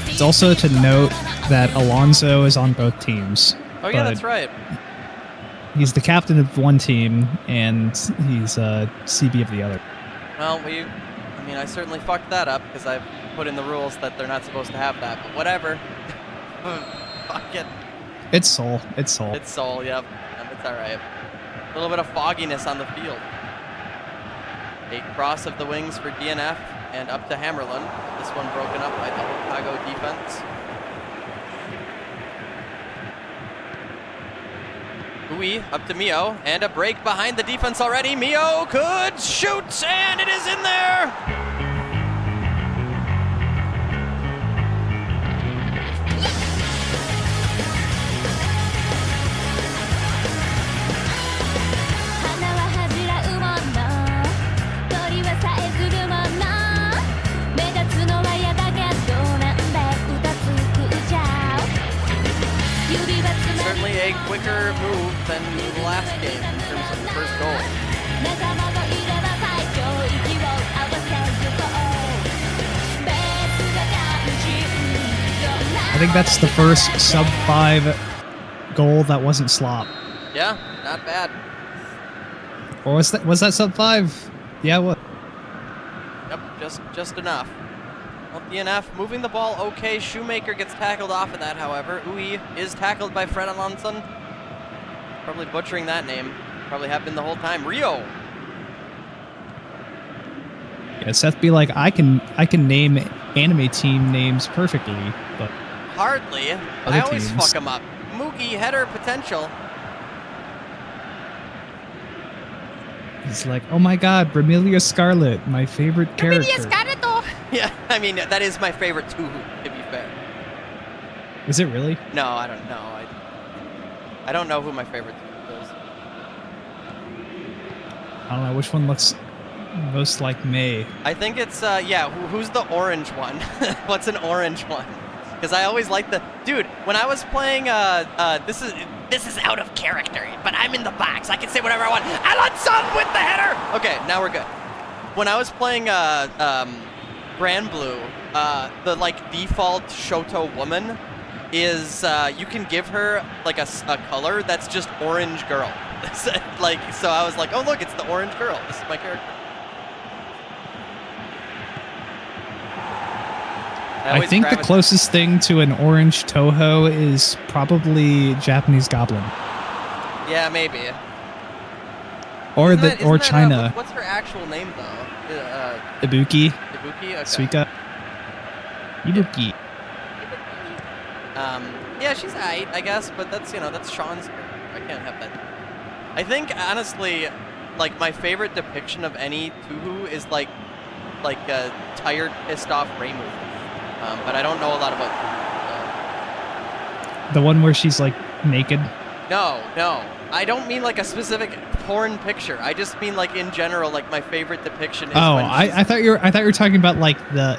[SPEAKER 3] It's also to note that Alonso is on both teams.
[SPEAKER 1] Oh yeah, that's right.
[SPEAKER 3] He's the captain of one team, and he's CB of the other.
[SPEAKER 1] Well, I certainly fucked that up because I've put in the rules that they're not supposed to have that. But whatever. Fuck it.
[SPEAKER 3] It's Seoul. It's Seoul.
[SPEAKER 1] It's Seoul. Yep. It's all right. A little bit of fogginess on the field. A cross of the wings for DNF and up to Hammerlin. This one broken up by the Hokago defense. Ui up to Mio, and a break behind the defense already. Mio could shoot, and it is in there! Certainly a quicker move than the last game in terms of the first goal.
[SPEAKER 3] I think that's the first sub-5 goal that wasn't slop.
[SPEAKER 1] Yeah, not bad.
[SPEAKER 3] Or was that sub-5? Yeah, what?
[SPEAKER 1] Yep, just enough. Well, DNF moving the ball okay. Shoemaker gets tackled off of that, however. Ui is tackled by Fred Alonson. Probably butchering that name. Probably have been the whole time. Rio.
[SPEAKER 3] Yeah, Seth be like, I can name anime team names perfectly, but
[SPEAKER 1] hardly. I always fuck them up. Moogie header potential.
[SPEAKER 3] He's like, oh my god, Bramilia Scarlet, my favorite character.
[SPEAKER 1] Yeah, I mean, that is my favorite too, to be fair.
[SPEAKER 3] Is it really?
[SPEAKER 1] No, I don't know. I don't know who my favorite two is.
[SPEAKER 3] I don't know, which one looks most like May?
[SPEAKER 1] I think it's, yeah, who's the orange one? What's an orange one? Because I always like the... Dude, when I was playing, this is out of character, but I'm in the box. I can say whatever I want. Alonson with the header! Okay, now we're good. When I was playing, Grand Blue, the, like, default Shoto woman is, you can give her, like, a color that's just orange girl. Like, so I was like, oh, look, it's the orange girl. This is my character.
[SPEAKER 3] I think the closest thing to an orange Toho is probably Japanese Goblin.
[SPEAKER 1] Yeah, maybe.
[SPEAKER 3] Or
[SPEAKER 1] Isn't
[SPEAKER 3] China.
[SPEAKER 1] What's her actual name though?
[SPEAKER 3] Ibuki.
[SPEAKER 1] Ibuki. Okay.
[SPEAKER 3] Suika. Ibuki.
[SPEAKER 1] Yeah, she's aight, I guess, but that's that's Sean's character. I can't have that. I think honestly, like my favorite depiction of any Tuhu is like a tired, pissed off Reimu. But I don't know a lot about Tuhu.
[SPEAKER 3] The one where she's like naked.
[SPEAKER 1] No. I don't mean like a specific porn picture. I just mean like in general, like my favorite depiction is
[SPEAKER 3] Oh,
[SPEAKER 1] when
[SPEAKER 3] I thought you were talking about like the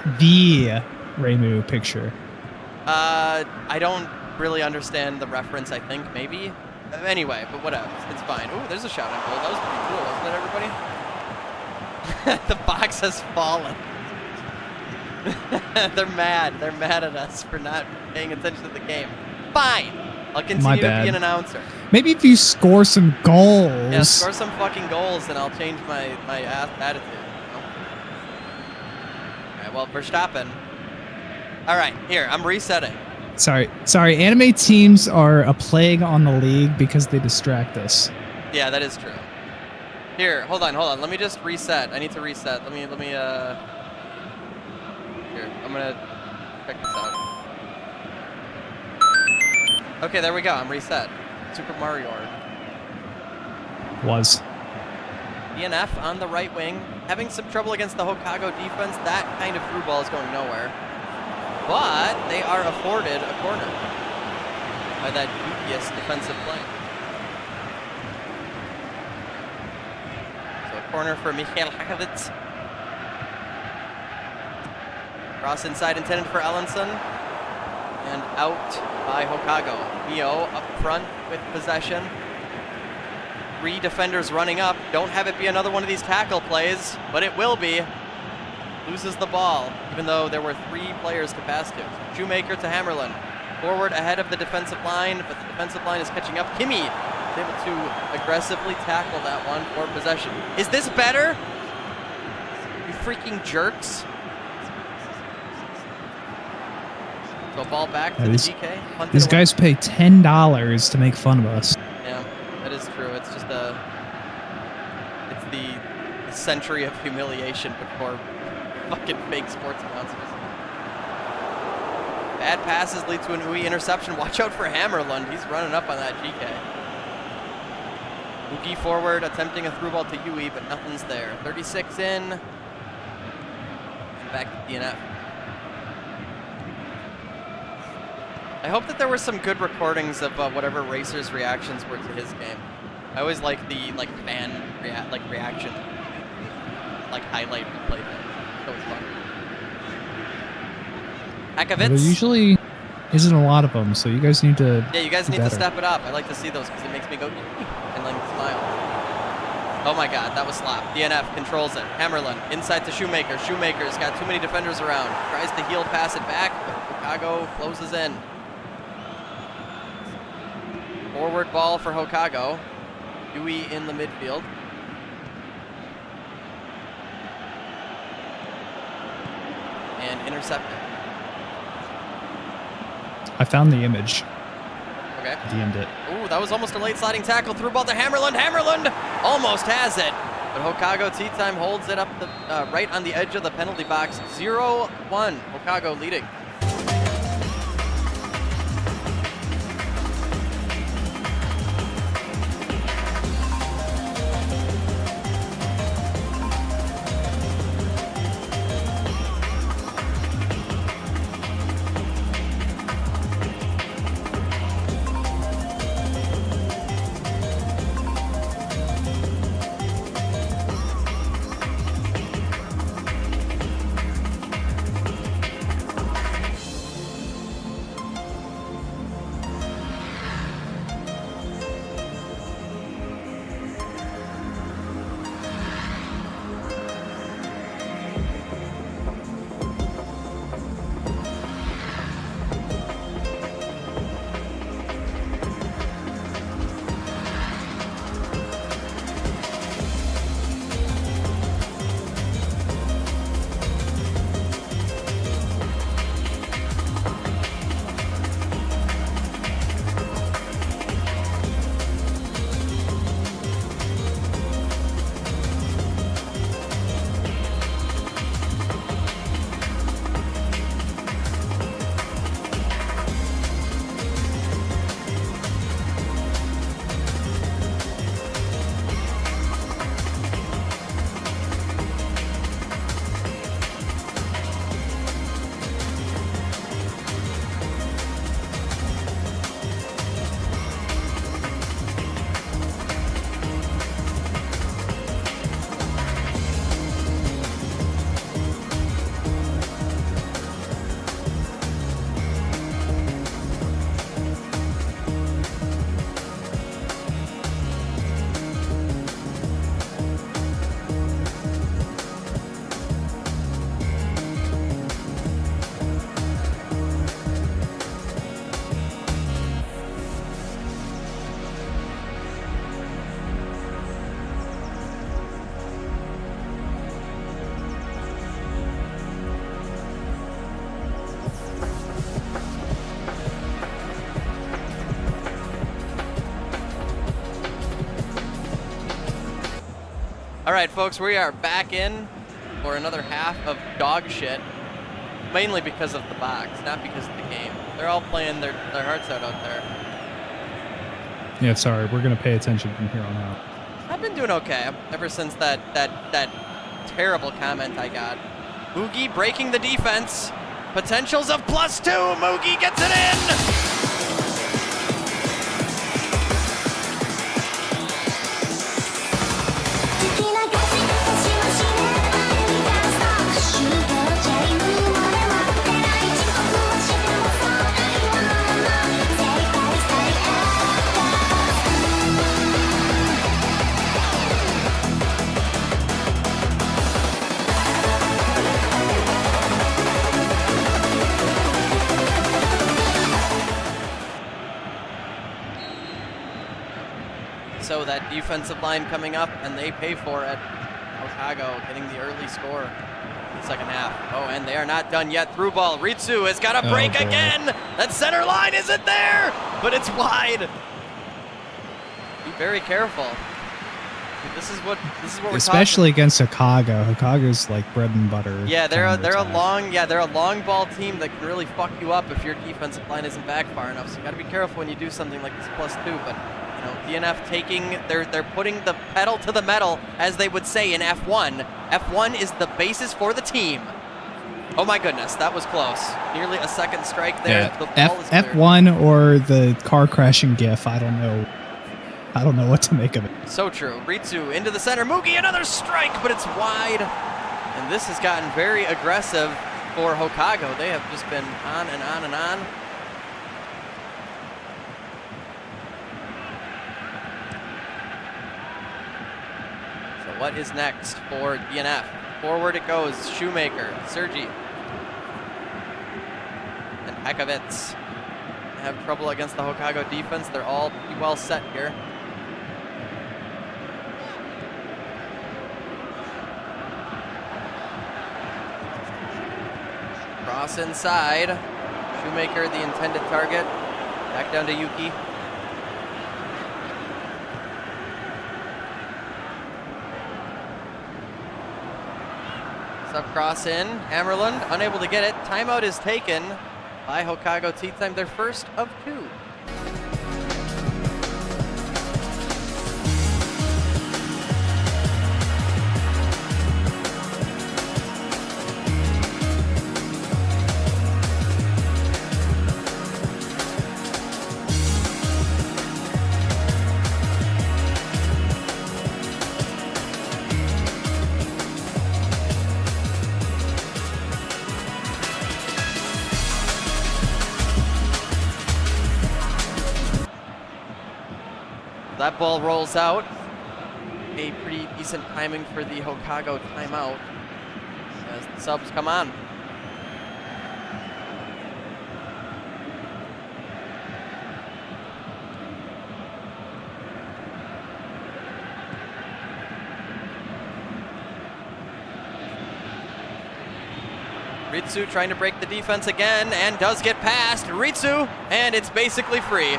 [SPEAKER 3] Reimu picture.
[SPEAKER 1] I don't really understand the reference, I think, maybe. Anyway, but whatever. It's fine. Ooh, there's a shot on goal. That was pretty cool, wasn't it, everybody? The box has fallen. They're mad. They're mad at us for not paying attention to the game. Fine. I'll continue to be an announcer.
[SPEAKER 3] Maybe if you score some goals.
[SPEAKER 1] Yeah, score some fucking goals, and I'll change my attitude. You know? All right, well, Verstappen. All right, here, I'm resetting.
[SPEAKER 3] Sorry. Anime teams are a plague on the league because they distract us.
[SPEAKER 1] Yeah, that is true. Here, hold on. Let me just reset. I need to reset. Let me, here, I'm gonna check this out. Okay, there we go. I'm reset. Super Mario.
[SPEAKER 3] Was.
[SPEAKER 1] DNF on the right wing. Having some trouble against the Hokkaido defense. That kind of through ball is going nowhere. But they are afforded a corner by that dubious defensive play. So a corner for Michael Hakovitz. Cross inside intended for Ellenson. And out by Hokkaido. Mio up front with possession. 3 defenders running up. Don't have it be another one of these tackle plays, but it will be. Loses the ball, even though there were 3 players to pass to. Shoemaker to Hammerlin. Forward ahead of the defensive line, but the defensive line is catching up. Kimi is able to aggressively tackle that one for possession. Is this better? You freaking jerks. So ball back to the GK.
[SPEAKER 3] These guys pay $10 to make fun of us.
[SPEAKER 1] Yeah, that is true. It's just the century of humiliation before fucking fake sports announcers. Bad passes lead to an Ui interception. Watch out for Hammerlund. He's running up on that GK. Ugi forward, attempting a through ball to Ui, but nothing's there. 36 in. And back to DNF. I hope that there were some good recordings of whatever racers' reactions were to his game. I always like the fan reaction, highlight replay thing. That was fun. Hakovitz.
[SPEAKER 3] There usually isn't a lot of them, so you guys need to.
[SPEAKER 1] Yeah, you guys need to step it up. I like to see those because it makes me go and smile. Oh my God, that was slap. DNF controls it. Hammerlin inside to Shoemaker. Shoemaker's got too many defenders around. Tries to heel pass it back, but Hokkaido closes in. Forward ball for Hokkaido. Dewey in the midfield. And intercepted.
[SPEAKER 3] I found the image.
[SPEAKER 1] Okay.
[SPEAKER 3] DM'd it.
[SPEAKER 1] Ooh, that was almost a late sliding tackle. Through ball to Hammerlund. Hammerlund almost has it. But Hokkaido tea time holds it up the right on the edge of the penalty box. 0-1. Hokkaido leading. All right, folks, we are back in for another half of dog shit, mainly because of the box, not because of the game. They're all playing their hearts out there.
[SPEAKER 3] Yeah, sorry. We're going to pay attention from here on out.
[SPEAKER 1] I've been doing okay ever since that terrible comment I got. Moogie breaking the defense. Potentials of +2. Moogie gets it in. So that defensive line coming up, and they pay for it. Hokago getting the early score in the second half. Oh, and they are not done yet. Through ball. Ritsu has got a break again. That center line isn't there, but it's wide. Be very careful. This is what we're
[SPEAKER 3] especially against Hokago. Hokago's like bread and butter.
[SPEAKER 1] Yeah, they're a long ball team that can really fuck you up if your defensive line isn't back far enough. So you got to be careful when you do something like this +2. But you know, DNF they're putting the pedal to the metal, as they would say in F1. F1 is the basis for the team. Oh my goodness, that was close. Nearly a second strike there.
[SPEAKER 3] Yeah,
[SPEAKER 1] The ball is clear.
[SPEAKER 3] F1 or the car crashing GIF. I don't know what to make of it.
[SPEAKER 1] So true. Ritsu into the center. Moogie, another strike, but it's wide. And this has gotten very aggressive for Hokago. They have just been on and on and on. So what is next for DNF? Forward it goes. Shoemaker, Sergi, and Hekovitz have trouble against the Hokago defense. They're all pretty well set here. Cross inside. Shoemaker, the intended target. Back down to Yuki. Sub cross in. Hammerlund unable to get it. Timeout is taken by Hokago Tea Time, their first of 2. That ball rolls out. A pretty decent timing for the Hokago timeout as the subs come on. Ritsu trying to break the defense again and does get past Ritsu, and it's basically free.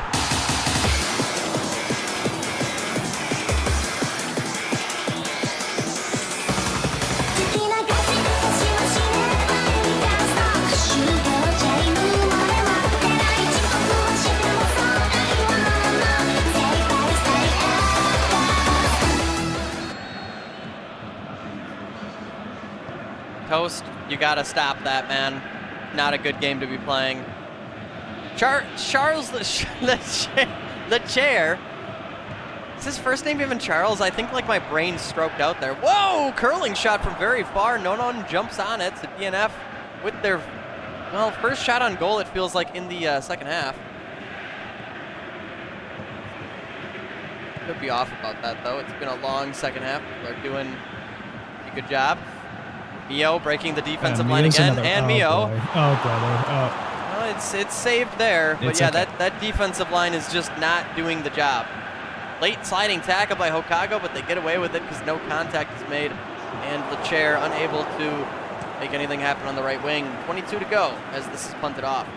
[SPEAKER 1] Toast, you gotta stop that, man. Not a good game to be playing. Charles the chair. Is his first name even Charles? I think like my brain stroked out there. Whoa! Curling shot from very far. No one jumps on it. So DNF with their, well, first shot on goal, it feels like, in the second half. Could be off about that, though. It's been a long second half. They're doing a good job. Mio breaking the defensive line again, and Mio.
[SPEAKER 3] Boy. Oh, brother. Oh.
[SPEAKER 1] Well, it's saved there, but
[SPEAKER 3] It's
[SPEAKER 1] yeah,
[SPEAKER 3] okay.
[SPEAKER 1] that defensive line is just not doing the job. Late sliding tackle by Hokago, but they get away with it because no contact is made, and LeChair unable to make anything happen on the right wing. 22 to go as this is punted off.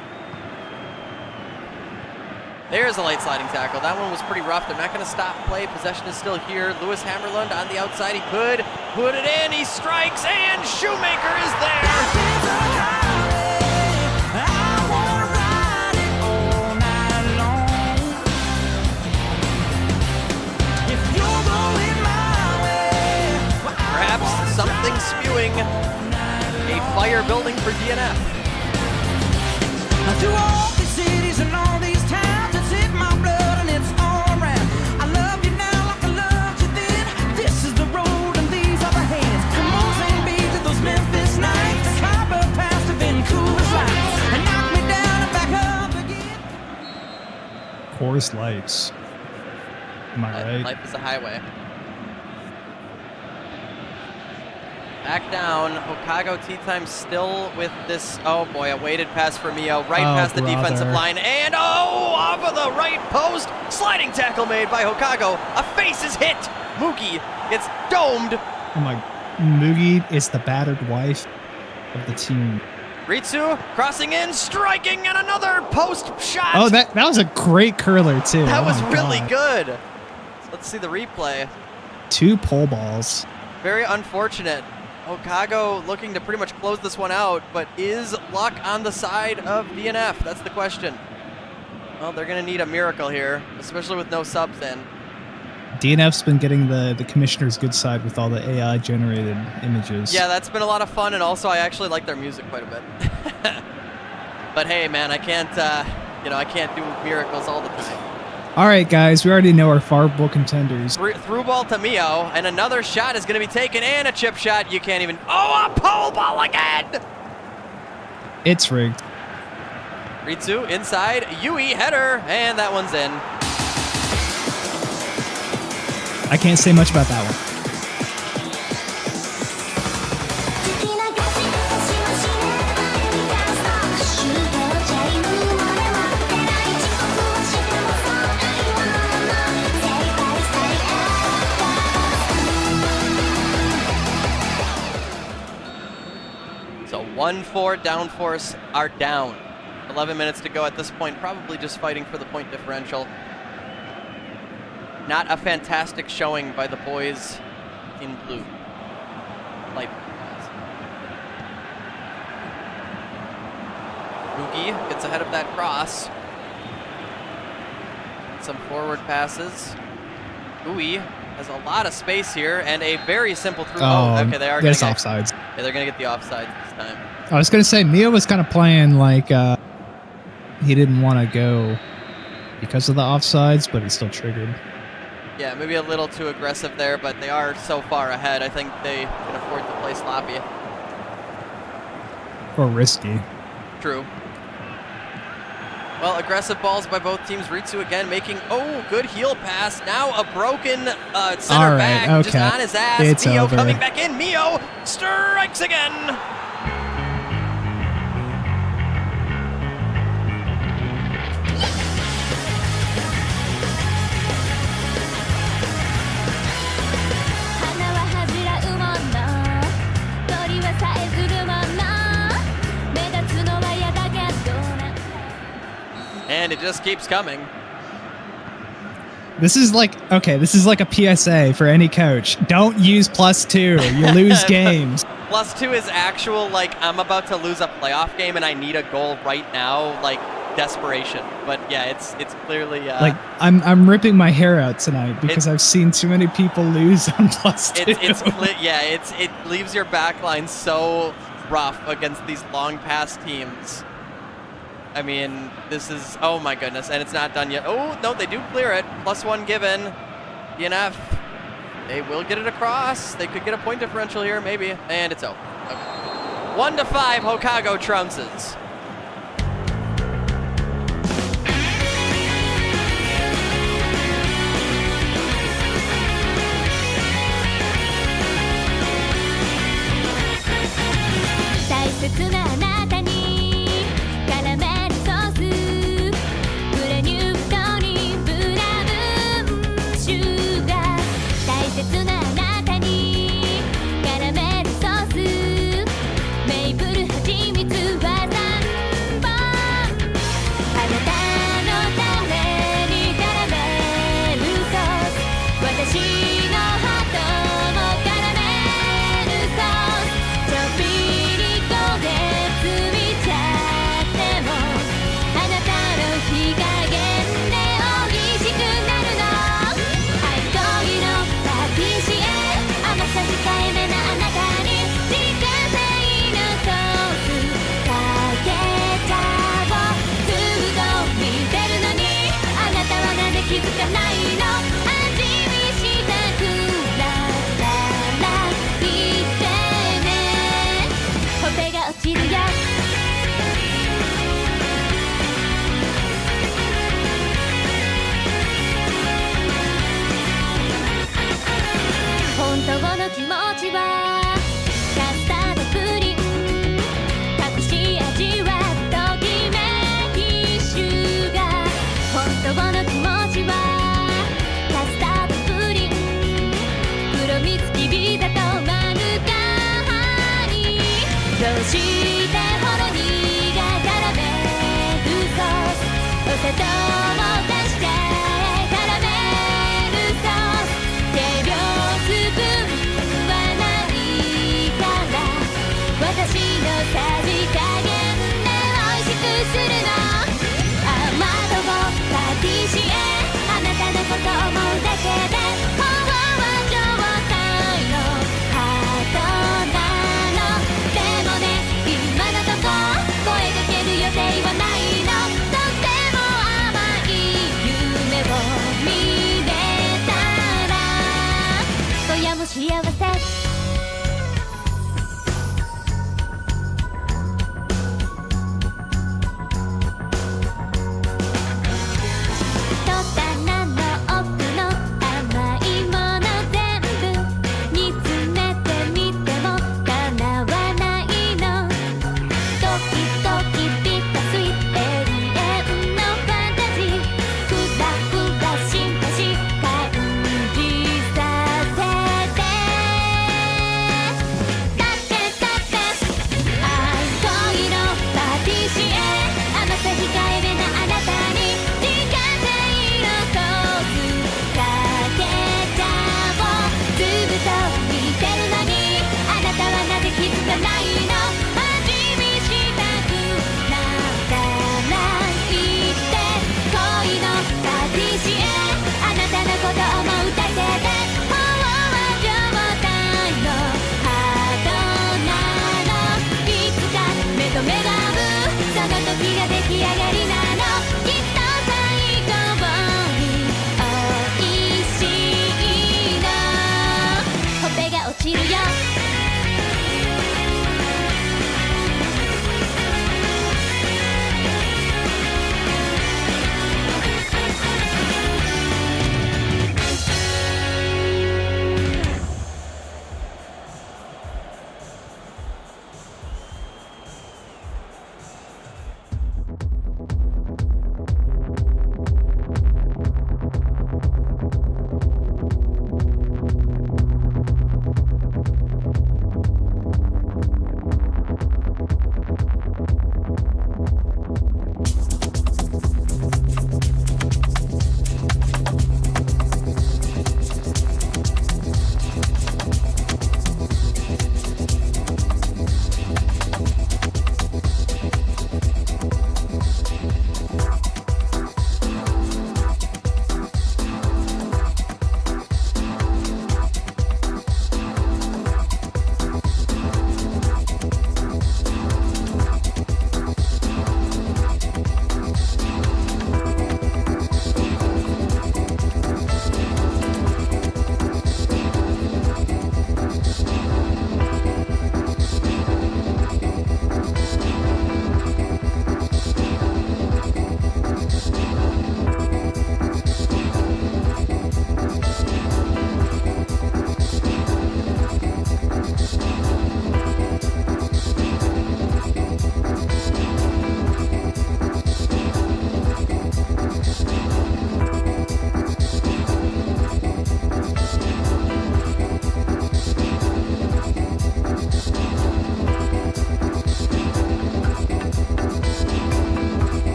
[SPEAKER 1] There's a late sliding tackle. That one was pretty rough. They're not going to stop play. Possession is still here. Lewis Hammerlund on the outside. He could put it in. He strikes, and Shoemaker is there. Perhaps something spewing a fire building for DNF.
[SPEAKER 2] Through all these cities and all these towns, it's in my blood and it's all around. I love you now like I loved you then. This is the road and these are the hands. From Mozambique to those Memphis nights, the copper past to Vancouver slides, and knock me down and back up again.
[SPEAKER 3] Coors Lights. Am I right?
[SPEAKER 1] Life is a highway. Back down. Hokago tea time still with this. Oh boy, a weighted pass for Mio. Right past the defensive line. And off of the right post. Sliding tackle made by Hokago. A face is hit. Mookie gets domed.
[SPEAKER 3] Oh my. Mugi is the battered wife of the team.
[SPEAKER 1] Ritsu crossing in, striking, and another post shot.
[SPEAKER 3] Oh, that was a great curler, too.
[SPEAKER 1] That
[SPEAKER 3] Oh
[SPEAKER 1] was
[SPEAKER 3] my
[SPEAKER 1] really
[SPEAKER 3] God.
[SPEAKER 1] good. Let's see the replay.
[SPEAKER 3] 2 pole balls.
[SPEAKER 1] Very unfortunate. Hokago looking to pretty much close this one out, but is luck on the side of DNF? That's the question. Well, they're going to need a miracle here, especially with no subs in.
[SPEAKER 3] DNF's been getting the commissioner's good side with all the AI generated images.
[SPEAKER 1] Yeah, that's been a lot of fun, and also I actually like their music quite a bit. But hey, man, I can't, I can't do miracles all the time.
[SPEAKER 3] All right, guys, we already know our favorable contenders.
[SPEAKER 1] Through ball to Mio, and another shot is going to be taken, and a chip shot. You can't even. Oh, a pole ball again!
[SPEAKER 3] It's rigged.
[SPEAKER 1] Ritsu inside, Yui header, and that one's in.
[SPEAKER 3] I can't say much about that one.
[SPEAKER 1] So 1-4 down force are down. 11 minutes to go at this point, probably just fighting for the point differential. Not a fantastic showing by the boys in blue. Light Mugi gets ahead of that cross. Some forward passes. Ui has a lot of space here and a very simple through. Oh, okay, they are going to get
[SPEAKER 3] offsides.
[SPEAKER 1] Yeah, they're going to get the offside this time.
[SPEAKER 3] I was going to say, Mio was kind of playing like he didn't want to go because of the offsides, but it still triggered.
[SPEAKER 1] Yeah, maybe a little too aggressive there, but they are so far ahead. I think they can afford to play sloppy.
[SPEAKER 3] Or risky.
[SPEAKER 1] True. Well, aggressive balls by both teams. Ritsu again making, good heel pass. Now a broken center back, just on his ass.
[SPEAKER 3] It's
[SPEAKER 1] Mio
[SPEAKER 3] over.
[SPEAKER 1] coming back in. Mio strikes again. And it just keeps coming.
[SPEAKER 3] This is like a PSA for any coach. Don't use +2. You lose games.
[SPEAKER 1] +2 is actual, like, I'm about to lose a playoff game and I need a goal right now, like, desperation. But yeah, it's clearly
[SPEAKER 3] like I'm ripping my hair out tonight because I've seen too many people lose on +2.
[SPEAKER 1] It leaves your back line so rough against these long pass teams. I mean, this is, oh my goodness, and it's not done yet. Oh, no, they do clear it. +1 given. DNF, they will get it across. They could get a point differential here, maybe. And it's over. Okay. 1-5, Hokago trounces.
[SPEAKER 13] そしてほろ苦キャラメルソースお砂糖を足しちゃえキャラメルソース計量スプーンはないから私のさじ加減で美味しくするのアーマードをパティシエあなたのこと思うだけで頬は状態のハートなのでもね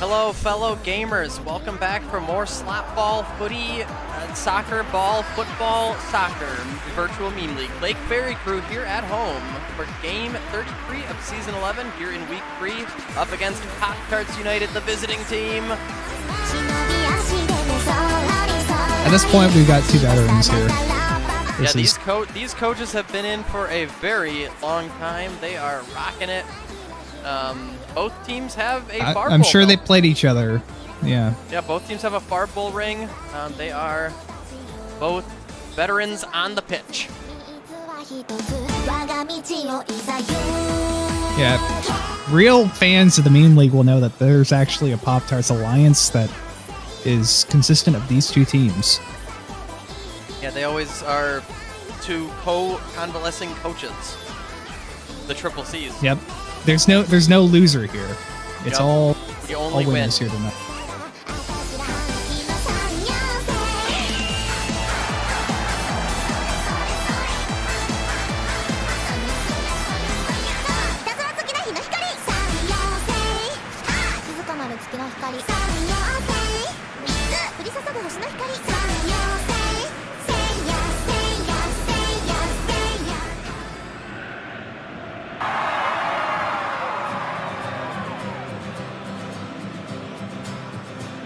[SPEAKER 1] Hello, fellow gamers. Welcome back for more slap ball, footy, soccer, ball, football, soccer, virtual meme league. Lake Ferry crew here at home for game 33 of season 11 here in week 3 up against Pop-Tarts United, the visiting team.
[SPEAKER 3] At this point, we've got 2 veterans here.
[SPEAKER 1] Yeah, these coaches have been in for a very long time. They are rocking it. Both teams have a Farb
[SPEAKER 3] I'm
[SPEAKER 1] Bowl
[SPEAKER 3] sure they
[SPEAKER 1] belt.
[SPEAKER 3] played each other. Yeah.
[SPEAKER 1] Yeah, both teams have a Farb Bowl ring. They are both veterans on the pitch.
[SPEAKER 3] Yeah. Real fans of the meme league will know that there's actually a Pop-Tarts alliance that is consistent of these 2 teams.
[SPEAKER 1] Yeah, they always are 2 co-convalescing coaches. The Triple C's.
[SPEAKER 3] Yep. There's no loser here. It's
[SPEAKER 1] Yep.
[SPEAKER 3] all
[SPEAKER 1] You only
[SPEAKER 3] winners
[SPEAKER 1] win.
[SPEAKER 3] here tonight.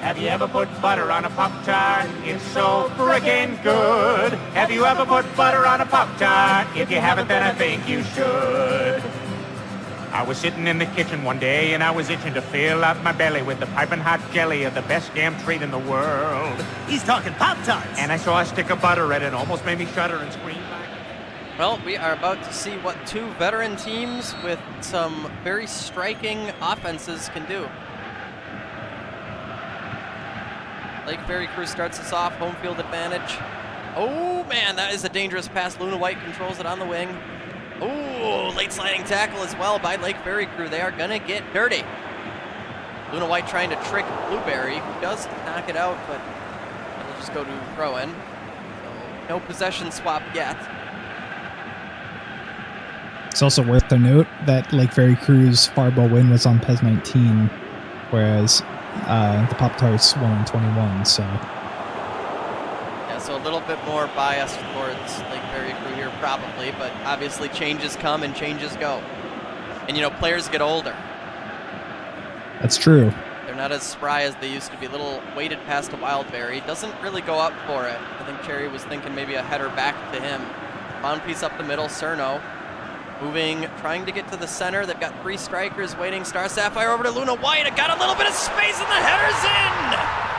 [SPEAKER 9] Have you ever put butter on a Pop-Tart? It's so frickin' good. Have you ever put butter on a Pop-Tart? If you haven't, then I think you should. I was sitting in the kitchen one day and I was itching to fill up my belly with the piping hot jelly of the best damn treat in the world.
[SPEAKER 10] He's talking Pop-Tarts.
[SPEAKER 9] And I saw a stick of butter and it almost made me shudder and scream.
[SPEAKER 1] Well, we are about to see what 2 veteran teams with some very striking offenses can do. Lake Ferry crew starts us off, home field advantage. Oh man, that is a dangerous pass. Luna White controls it on the wing. Oh, late sliding tackle as well by Lake Ferry crew. They are gonna get dirty. Luna White trying to trick Blueberry, who does knock it out, but it'll just go to throw-in. So no possession swap yet.
[SPEAKER 3] It's also worth to note that Lake Ferry Crew's Farb Bowl win was on PES 19, whereas the Pop-Tarts won on 21, so...
[SPEAKER 1] Yeah, so a little bit more biased towards Lake Ferry crew here probably, but obviously changes come and changes go. And you know, players get older.
[SPEAKER 3] That's true.
[SPEAKER 1] They're not as spry as they used to be. A little weighted pass to Wildberry. Doesn't really go up for it. I think Cherry was thinking maybe a header back to him. Mound piece up the middle, Cerno. Moving, trying to get to the center. They've got 3 strikers waiting. Star Sapphire over to Luna White. It got a little bit of space and the header's in!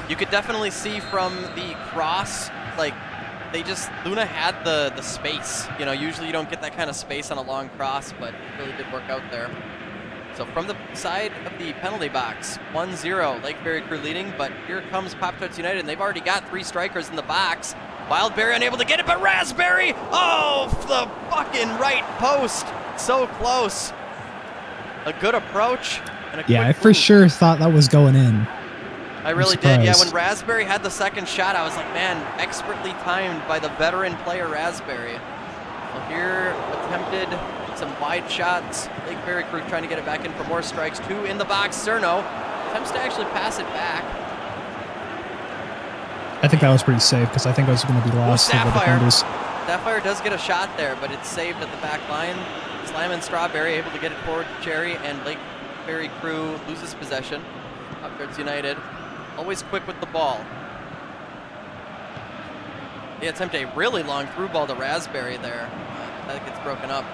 [SPEAKER 1] You could definitely see from the cross, like, Luna had the space. You know, usually you don't get that kind of space on a long cross, but it really did work out there. So from the side of the penalty box, 1-0, Lake Ferry crew leading, but here comes Pop-Tarts United, and they've already got 3 strikers in the box. Wildberry unable to get it, but Raspberry, oh, the fucking right post. So close. A good approach. And a
[SPEAKER 3] Yeah, I
[SPEAKER 1] quick
[SPEAKER 3] for
[SPEAKER 1] move.
[SPEAKER 3] sure thought that was going in.
[SPEAKER 1] I really did. Yeah,
[SPEAKER 3] surprised.
[SPEAKER 1] when Raspberry had the second shot, I was like, man, expertly timed by the veteran player Raspberry. Well, here, attempted some wide shots. Lake Ferry crew trying to get it back in for more strikes. 2 in the box. Cerno attempts to actually pass it back.
[SPEAKER 3] I think that was pretty safe because I think I was going to be lost to the
[SPEAKER 1] Sapphire.
[SPEAKER 3] defenders.
[SPEAKER 1] Sapphire does get a shot there, but it's saved at the back line. Slam and Strawberry able to get it forward to Cherry, and Lake Ferry crew loses possession. Pop-Tarts United always quick with the ball. They attempt a really long through ball to Raspberry there. That gets broken up.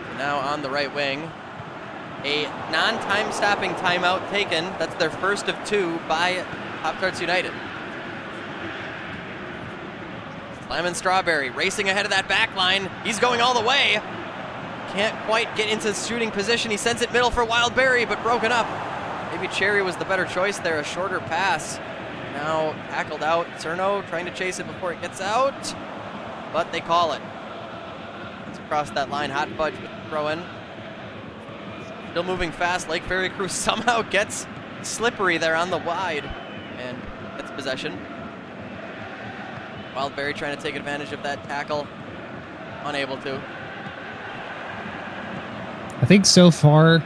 [SPEAKER 1] So now on the right wing, a non-time stopping timeout taken. That's their first of 2 by Pop-Tarts United. Lemon Strawberry racing ahead of that back line. He's going all the way. Can't quite get into shooting position. He sends it middle for Wildberry, but broken up. Maybe Cherry was the better choice there, a shorter pass. Now tackled out. Cerno trying to chase it before it gets out, but they call it. It's across that line. Hot Fudge with the throw in. Still moving fast. Lake Ferry Crew somehow gets slippery there on the wide and gets possession. Wildberry trying to take advantage of that tackle. Unable to.
[SPEAKER 3] I think so far,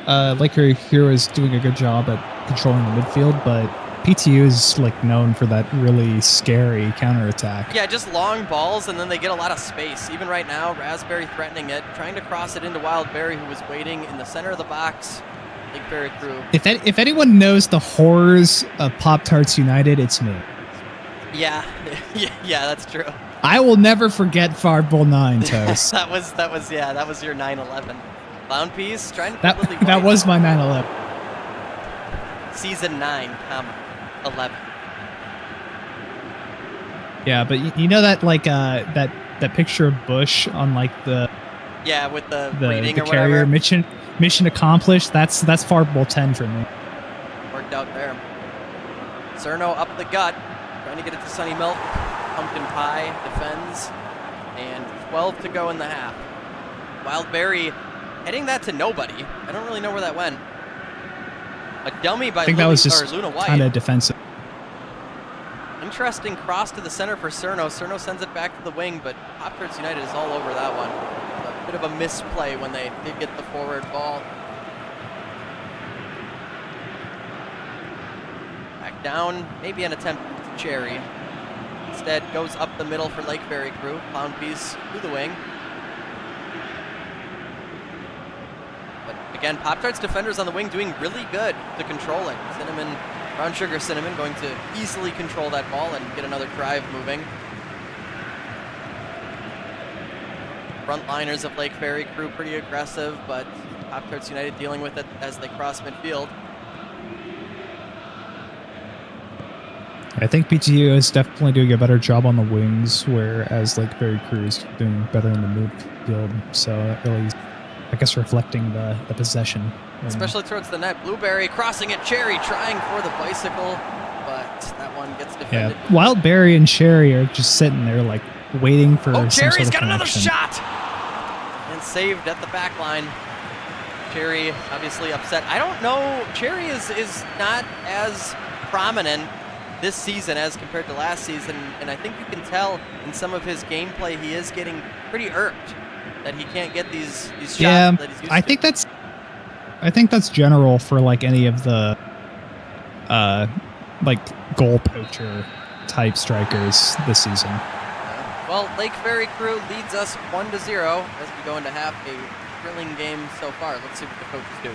[SPEAKER 3] Lake Hero is doing a good job at controlling the midfield, but PTU is like known for that really scary counterattack.
[SPEAKER 1] Yeah, just long balls, and then they get a lot of space. Even right now, Raspberry threatening it, trying to cross it into Wildberry, who was waiting in the center of the box. Lake Ferry Crew.
[SPEAKER 3] If anyone knows the horrors of Pop-Tarts United, it's me.
[SPEAKER 1] Yeah, yeah, that's true.
[SPEAKER 3] I will never forget Fireball 9, Toast.
[SPEAKER 1] that was your 9/11. Clown Piece trying to
[SPEAKER 3] that was my 9/11.
[SPEAKER 1] Season 9, 11.
[SPEAKER 3] Yeah, but you know that like that picture of Bush on like the
[SPEAKER 1] with the reading or
[SPEAKER 3] carrier
[SPEAKER 1] whatever.
[SPEAKER 3] mission accomplished. That's Fireball 10 for me.
[SPEAKER 1] Worked out there. Cerno up the gut, trying to get it to Sunny Milk. Pumpkin Pie defends, and 12 to go in the half. Wildberry heading that to nobody. I don't really know where that went. A dummy by
[SPEAKER 3] I think that was just
[SPEAKER 1] Luna White.
[SPEAKER 3] kind of defensive.
[SPEAKER 1] Interesting cross to the center for Cerno. Cerno sends it back to the wing, but Pop-Tarts United is all over that one. A bit of a misplay when they did get the forward ball. Back down, maybe an attempt to Cherry. Instead, goes up the middle for Lake Ferry Crew. Clown Piece to the wing. But again, Pop-Tarts defenders on the wing doing really good to control it. Cinnamon, Brown Sugar Cinnamon going to easily control that ball and get another drive moving. Frontliners of Lake Ferry Crew pretty aggressive, but Pop-Tarts United dealing with it as they cross midfield.
[SPEAKER 3] I think PTU is definitely doing a better job on the wings, whereas Lake Ferry Crew is doing better in the midfield. So really, I guess, reflecting the possession.
[SPEAKER 1] Especially towards the net. Blueberry crossing it. Cherry trying for the bicycle, but that one gets defended.
[SPEAKER 3] Yeah, Wildberry and Cherry are just sitting there like waiting for some
[SPEAKER 1] Cherry's
[SPEAKER 3] sort of
[SPEAKER 1] got another
[SPEAKER 3] connection.
[SPEAKER 1] shot! And saved at the back line. Cherry obviously upset. I don't know. Cherry is not as prominent this season as compared to last season, and I think you can tell in some of his gameplay he is getting pretty irked that he can't get these shots that he's used to.
[SPEAKER 3] I think that's general for like any of the like goal poacher type strikers this season.
[SPEAKER 1] Well, Lake Ferry Crew leads us 1-0 as we go into half. A thrilling game so far. Let's see what the coaches do.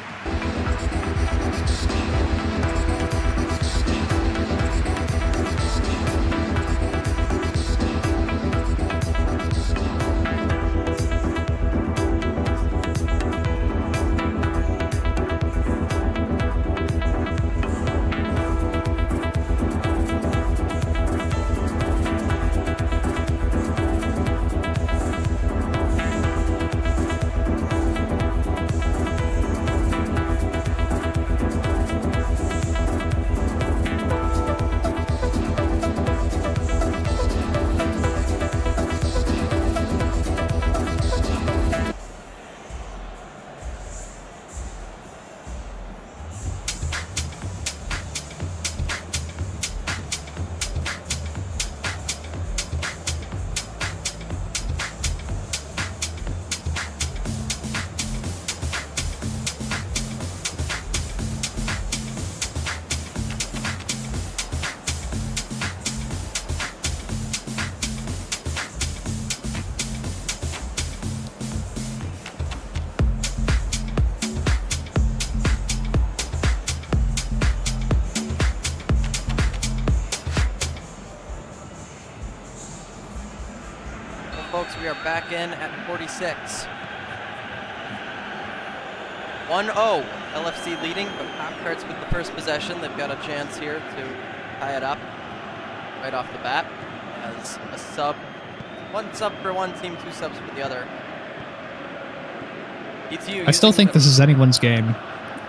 [SPEAKER 1] Folks, we are back in at 46. 1-0, LFC leading, but Pop-Tarts with the first possession. They've got a chance here to tie it up right off the bat. as a sub. 1 sub for one team, 2 subs for the other. ETU
[SPEAKER 3] I still
[SPEAKER 1] using
[SPEAKER 3] think
[SPEAKER 1] the-
[SPEAKER 3] this is anyone's game.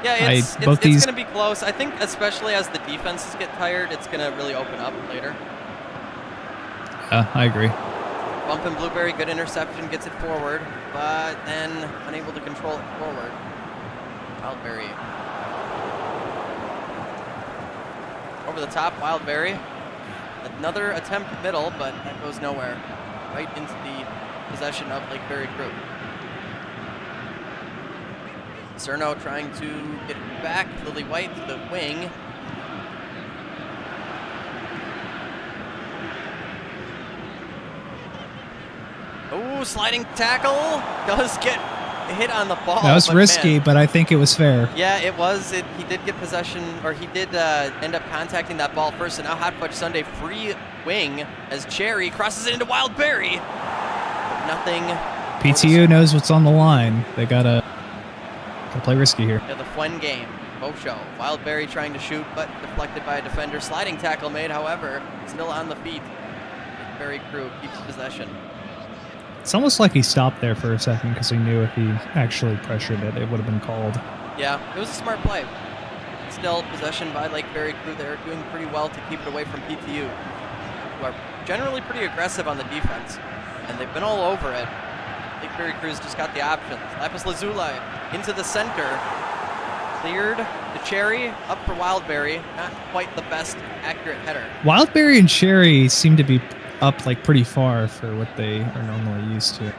[SPEAKER 1] Yeah, it's
[SPEAKER 3] both
[SPEAKER 1] going
[SPEAKER 3] these-
[SPEAKER 1] to be close. I think especially as the defenses get tired, it's going to really open up later.
[SPEAKER 3] I agree.
[SPEAKER 1] Bump and Blueberry, good interception, gets it forward, but then unable to control it forward. Wildberry. Over the top, Wildberry. Another attempt middle, but that goes nowhere. Right into the possession of Lake Berry Crew. Cerno trying to get it back. Lily White to the wing. Oh, sliding tackle. Does get hit on the ball.
[SPEAKER 3] That was
[SPEAKER 1] but
[SPEAKER 3] risky,
[SPEAKER 1] man,
[SPEAKER 3] but I think it was fair.
[SPEAKER 1] yeah, it was. He did get possession, or he did end up contacting that ball first. And now Hot Fudge Sundae free wing as Cherry crosses it into Wildberry. But nothing.
[SPEAKER 3] PTU knows what's on the line. They gotta play risky here.
[SPEAKER 1] Yeah, the Fuen game. Show. Wildberry trying to shoot, but deflected by a defender. Sliding tackle made, however, still on the feet. Berry Crew keeps possession.
[SPEAKER 3] It's almost like he stopped there for a second because he knew if he actually pressured it, it would have been called.
[SPEAKER 1] Yeah, it was a smart play. Still possession by Lake Berry Crew. They're doing pretty well to keep it away from PTU, who are generally pretty aggressive on the defense, and they've been all over it. Lake Berry Crew's just got the options. Lapis Lazuli into the center. Cleared to Cherry, up for Wildberry. Not quite the best accurate header.
[SPEAKER 3] Wildberry and Cherry seem to be up like pretty far for what they are normally used to.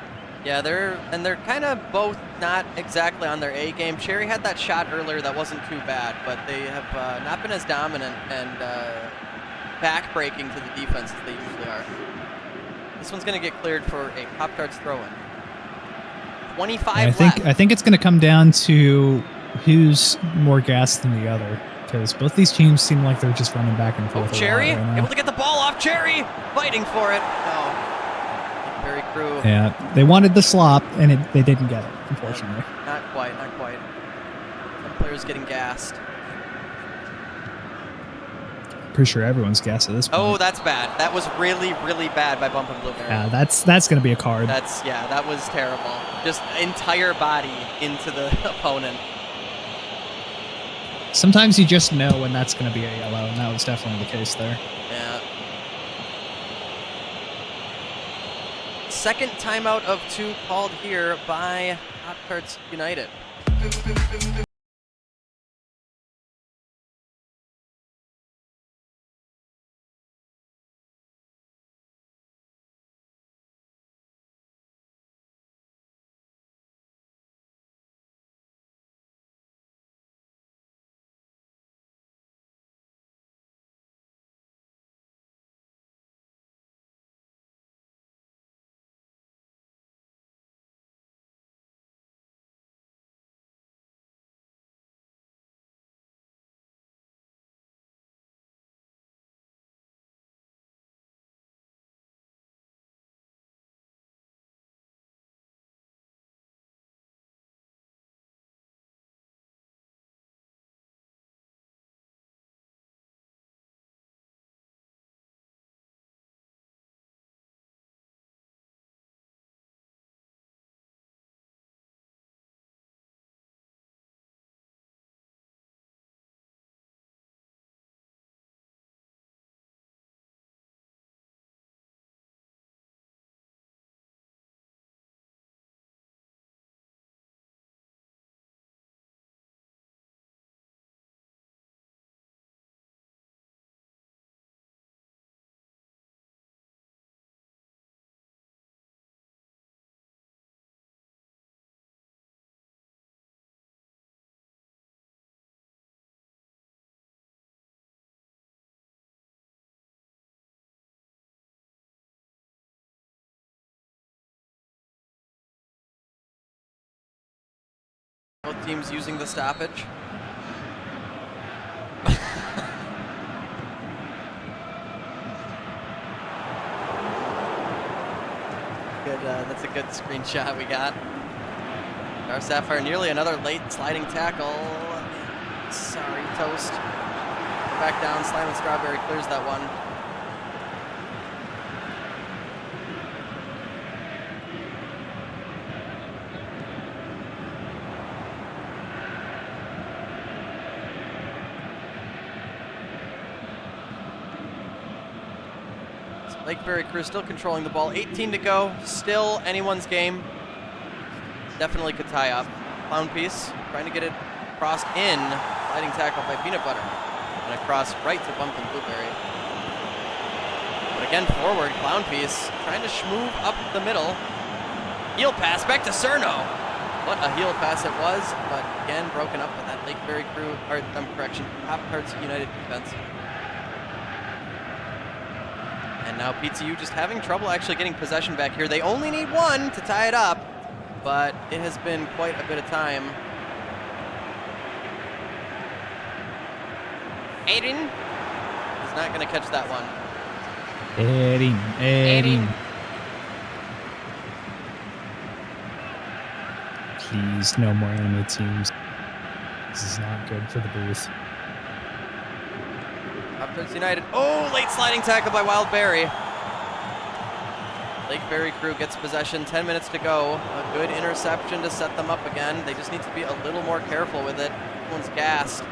[SPEAKER 1] Yeah, they're kind of both not exactly on their A game. Cherry had that shot earlier that wasn't too bad, but they have not been as dominant and back-breaking to the defense as they usually are. This one's going to get cleared for a Pop-Tarts throw-in. 25 left.
[SPEAKER 3] I think it's going to come down to who's more gassed than the other, because both these teams seem like they're just running back and forth.
[SPEAKER 1] Cherry
[SPEAKER 3] right now.
[SPEAKER 1] able to get the ball off. Cherry fighting for it. No. Berry Crew.
[SPEAKER 3] Yeah, they wanted the slop, and they didn't get it, unfortunately.
[SPEAKER 1] Not quite, not quite. Some players getting gassed.
[SPEAKER 3] Pretty sure everyone's gassed at this point.
[SPEAKER 1] Oh, that's bad. That was really, really bad by Bump and Blueberry.
[SPEAKER 3] Yeah, that's going to be a card.
[SPEAKER 1] That was terrible. Just entire body into the opponent.
[SPEAKER 3] Sometimes you just know when that's going to be a yellow, and that was definitely the case there.
[SPEAKER 1] Yeah. Second timeout of 2 called here by Pop-Tarts United. Both teams using the stoppage. Good, that's a good screenshot we got. Our Sapphire nearly another late sliding tackle. Sorry, Toast. Back down, Slime and Strawberry clears that one. Lake Berry Crew still controlling the ball. 18 to go. Still anyone's game. Definitely could tie up. Clown piece trying to get it crossed in. Sliding tackle by Peanut Butter. And across right to Bumpkin Blueberry. But again, forward, Clown piece trying to schmoove up the middle. Heel pass back to Cerno. What a heel pass it was, but again, broken up with that Lake Berry Crew, or correction, Pop-Tarts United defense. And now PTU just having trouble actually getting possession back here. They only need one to tie it up, but it has been quite a bit of time. Aiden is not going to catch that one.
[SPEAKER 3] Aiden. Please, no more anime teams. This is not good for the booth.
[SPEAKER 1] Pop-Tarts United. Oh, late sliding tackle by Wild Berry. Lake Berry Crew gets possession. 10 minutes to go. A good interception to set them up again. They just need to be a little more careful with it. Everyone's gassed.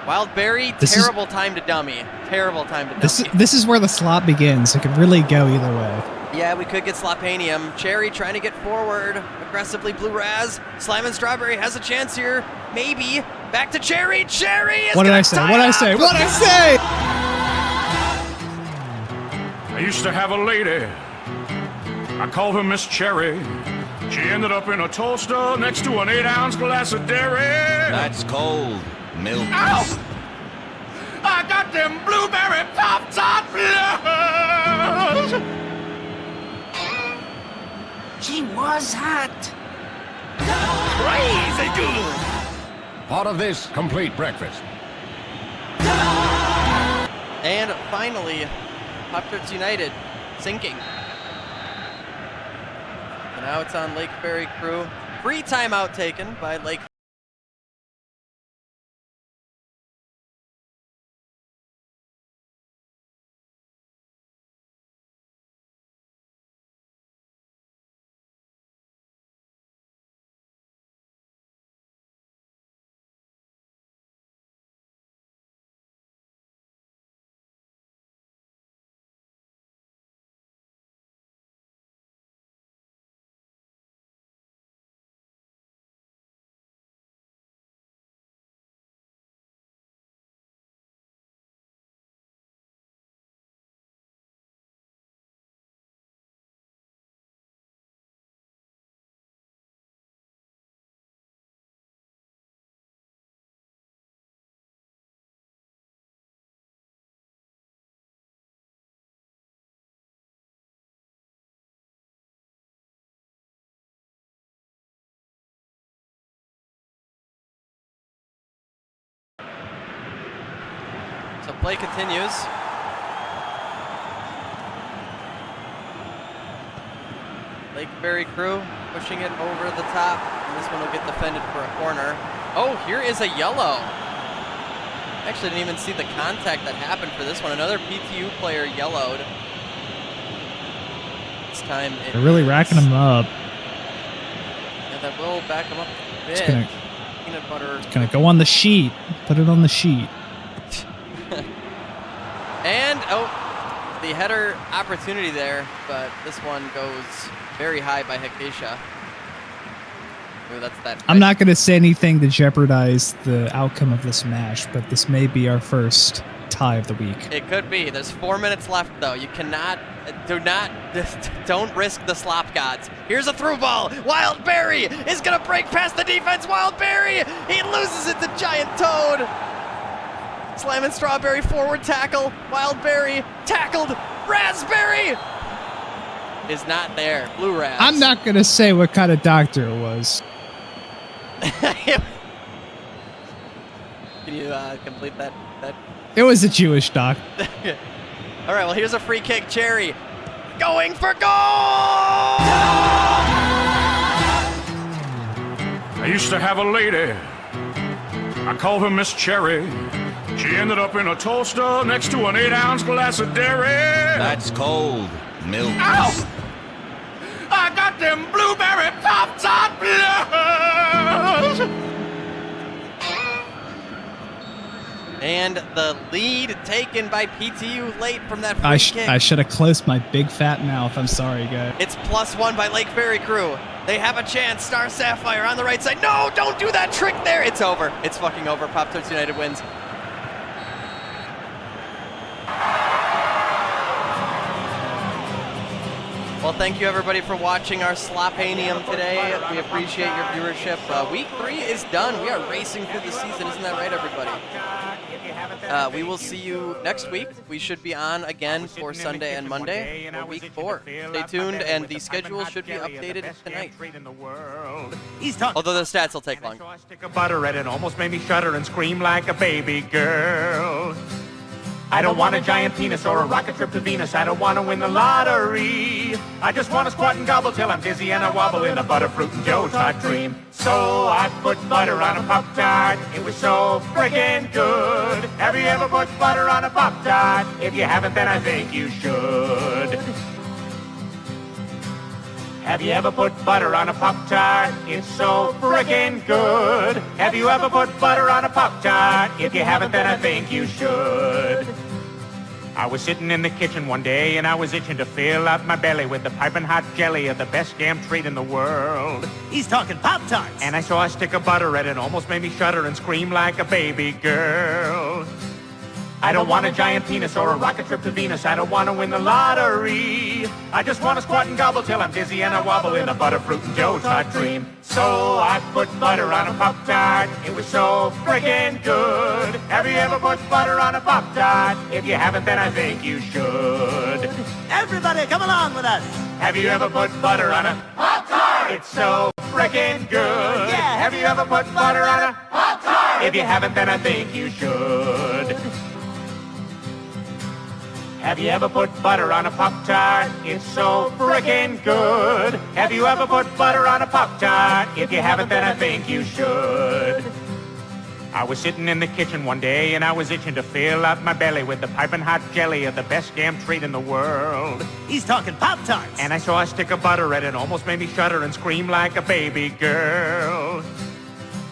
[SPEAKER 1] Wild Berry, terrible time to dummy. Terrible time to dummy.
[SPEAKER 3] This is where the slot begins. It could really go either way.
[SPEAKER 1] Yeah, we could get Slopanium. Cherry trying to get forward. Aggressively Blue Raz. Slamming Strawberry has a chance here. Maybe. Back to Cherry. Cherry is
[SPEAKER 3] What did
[SPEAKER 1] gonna
[SPEAKER 3] I say?
[SPEAKER 1] tie
[SPEAKER 3] What did I
[SPEAKER 1] up.
[SPEAKER 3] say? What did I say?
[SPEAKER 9] I used to have a lady. I called her Miss Cherry. She ended up in a toaster next to an 8-ounce glass of dairy.
[SPEAKER 14] That's cold milk.
[SPEAKER 9] Ow! I got them blueberry Pop-Tart blues!
[SPEAKER 7] She was hot.
[SPEAKER 14] Crazy good. Part of this complete breakfast.
[SPEAKER 1] And finally, Pop-Tarts United sinking. So now it's on Lake Berry Crew. Free timeout taken by Lake So play continues. Lake Berry Crew pushing it over the top. And this one will get defended for a corner. Oh, here is a yellow. Actually didn't even see the contact that happened for this one. Another PTU player yellowed. This time
[SPEAKER 3] They're really racking them up.
[SPEAKER 1] Yeah, that will back them up a bit. Peanut butter.
[SPEAKER 3] It's gonna go on the sheet. Put it on the sheet.
[SPEAKER 1] And, the header opportunity there, but this one goes very high by Hekesha. Ooh, that's that.
[SPEAKER 3] I'm not gonna say anything to jeopardize the outcome of this match, but this may be our first tie of the week.
[SPEAKER 1] It could be. There's 4 minutes left, though. You cannot, don't risk the slop gods. Here's a through ball. Wild Berry is gonna break past the defense. Wild Berry, he loses it to Giant Toad. Slamming Strawberry forward tackle. Wild Berry tackled. Raspberry is not there. Blue Raz.
[SPEAKER 3] I'm not gonna say what kind of doctor it was.
[SPEAKER 1] Can you complete that?
[SPEAKER 3] It was a Jewish doctor.
[SPEAKER 1] All right, well, here's a free kick. Cherry going for goal!
[SPEAKER 9] I used to have a lady. I called her Miss Cherry. She ended up in a toaster next to an 8-ounce glass of dairy.
[SPEAKER 14] That's cold milk.
[SPEAKER 9] Ow! I got them blueberry Pop-Tart blues!
[SPEAKER 1] And the lead taken by PTU late from that free kick.
[SPEAKER 3] I should have closed my big fat mouth. I'm sorry, guys.
[SPEAKER 1] It's +1 by Lake Ferry crew. They have a chance. Star Sapphire on the right side. No, don't do that trick there. It's over. It's fucking over. Pop-Tarts United wins. Well, thank you everybody for watching our Slopanium today. We appreciate your viewership. Week 3 is done. We are racing through the season. Isn't that right, everybody? We will see you next week. We should be on again for Sunday and Monday for week 4. Stay tuned, and the schedule should be updated tonight. Although the stats will take long.
[SPEAKER 9] Stick of butter at it almost made me shudder and scream like a baby girl. I don't want a giant penis or a rocket trip to Venus. I don't want to win the lottery. I just want to squat and gobble till I'm dizzy and I wobble in a butterfruit and Joe's hot dream. So I put butter on a Pop-Tart. It was so friggin' good. Have you ever put butter on a Pop-Tart? If you haven't, then I think you should. Have you ever put butter on a Pop-Tart? It's so frickin' good. Have you ever put butter on a Pop-Tart? If you haven't, then I think you should. I was sitting in the kitchen one day and I was itching to fill up my belly with the piping hot jelly of the best damn treat in the world.
[SPEAKER 10] He's talking Pop-Tarts.
[SPEAKER 9] And I saw a stick of butter and it almost made me shudder and scream like a baby girl. I don't want a giant penis or a rocket trip to Venus. I don't want to win the lottery. I just want to squat and gobble till I'm dizzy and I wobble in a butterfruit and Joe's hot dream. So I put butter on a Pop-Tart. It was so friggin' good. Have you ever put butter on a Pop-Tart? If you haven't, then I think you should.
[SPEAKER 10] Everybody, come along with us.
[SPEAKER 9] Have you ever put butter on a Pop-Tart? It's so frickin' good.
[SPEAKER 10] Yeah.
[SPEAKER 9] Have you ever put butter on a Pop-Tart? If you haven't, then I think you should. Have you ever put butter on a Pop-Tart? It's so frickin' good. Have you ever put butter on a Pop-Tart? If you haven't, then I think you should. I was sitting in the kitchen one day and I was itching to fill up my belly with the piping hot jelly of the best damn treat in the world.
[SPEAKER 10] He's talking Pop-Tarts.
[SPEAKER 9] And I saw a stick of butter and it almost made me shudder and scream like a baby girl.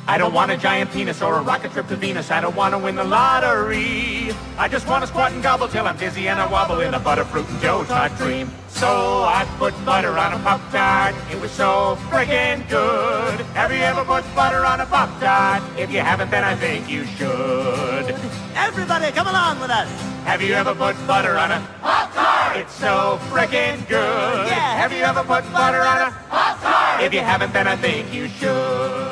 [SPEAKER 9] I don't want a giant penis or a rocket trip to Venus. I don't want to win the lottery. I just want to squat and gobble till I'm dizzy and I wobble in a butterfruit and Joe's hot dream. So I put butter on a Pop-Tart. It was so friggin' good. Have you ever put butter on a Pop-Tart? If you haven't, then I think you should.
[SPEAKER 10] Everybody, come along with us.
[SPEAKER 9] Have you ever put butter on a Pop-Tart? It's so frickin' good.
[SPEAKER 10] Yeah.
[SPEAKER 9] Have you ever put butter on a Pop-Tart? If you haven't, then I think you should.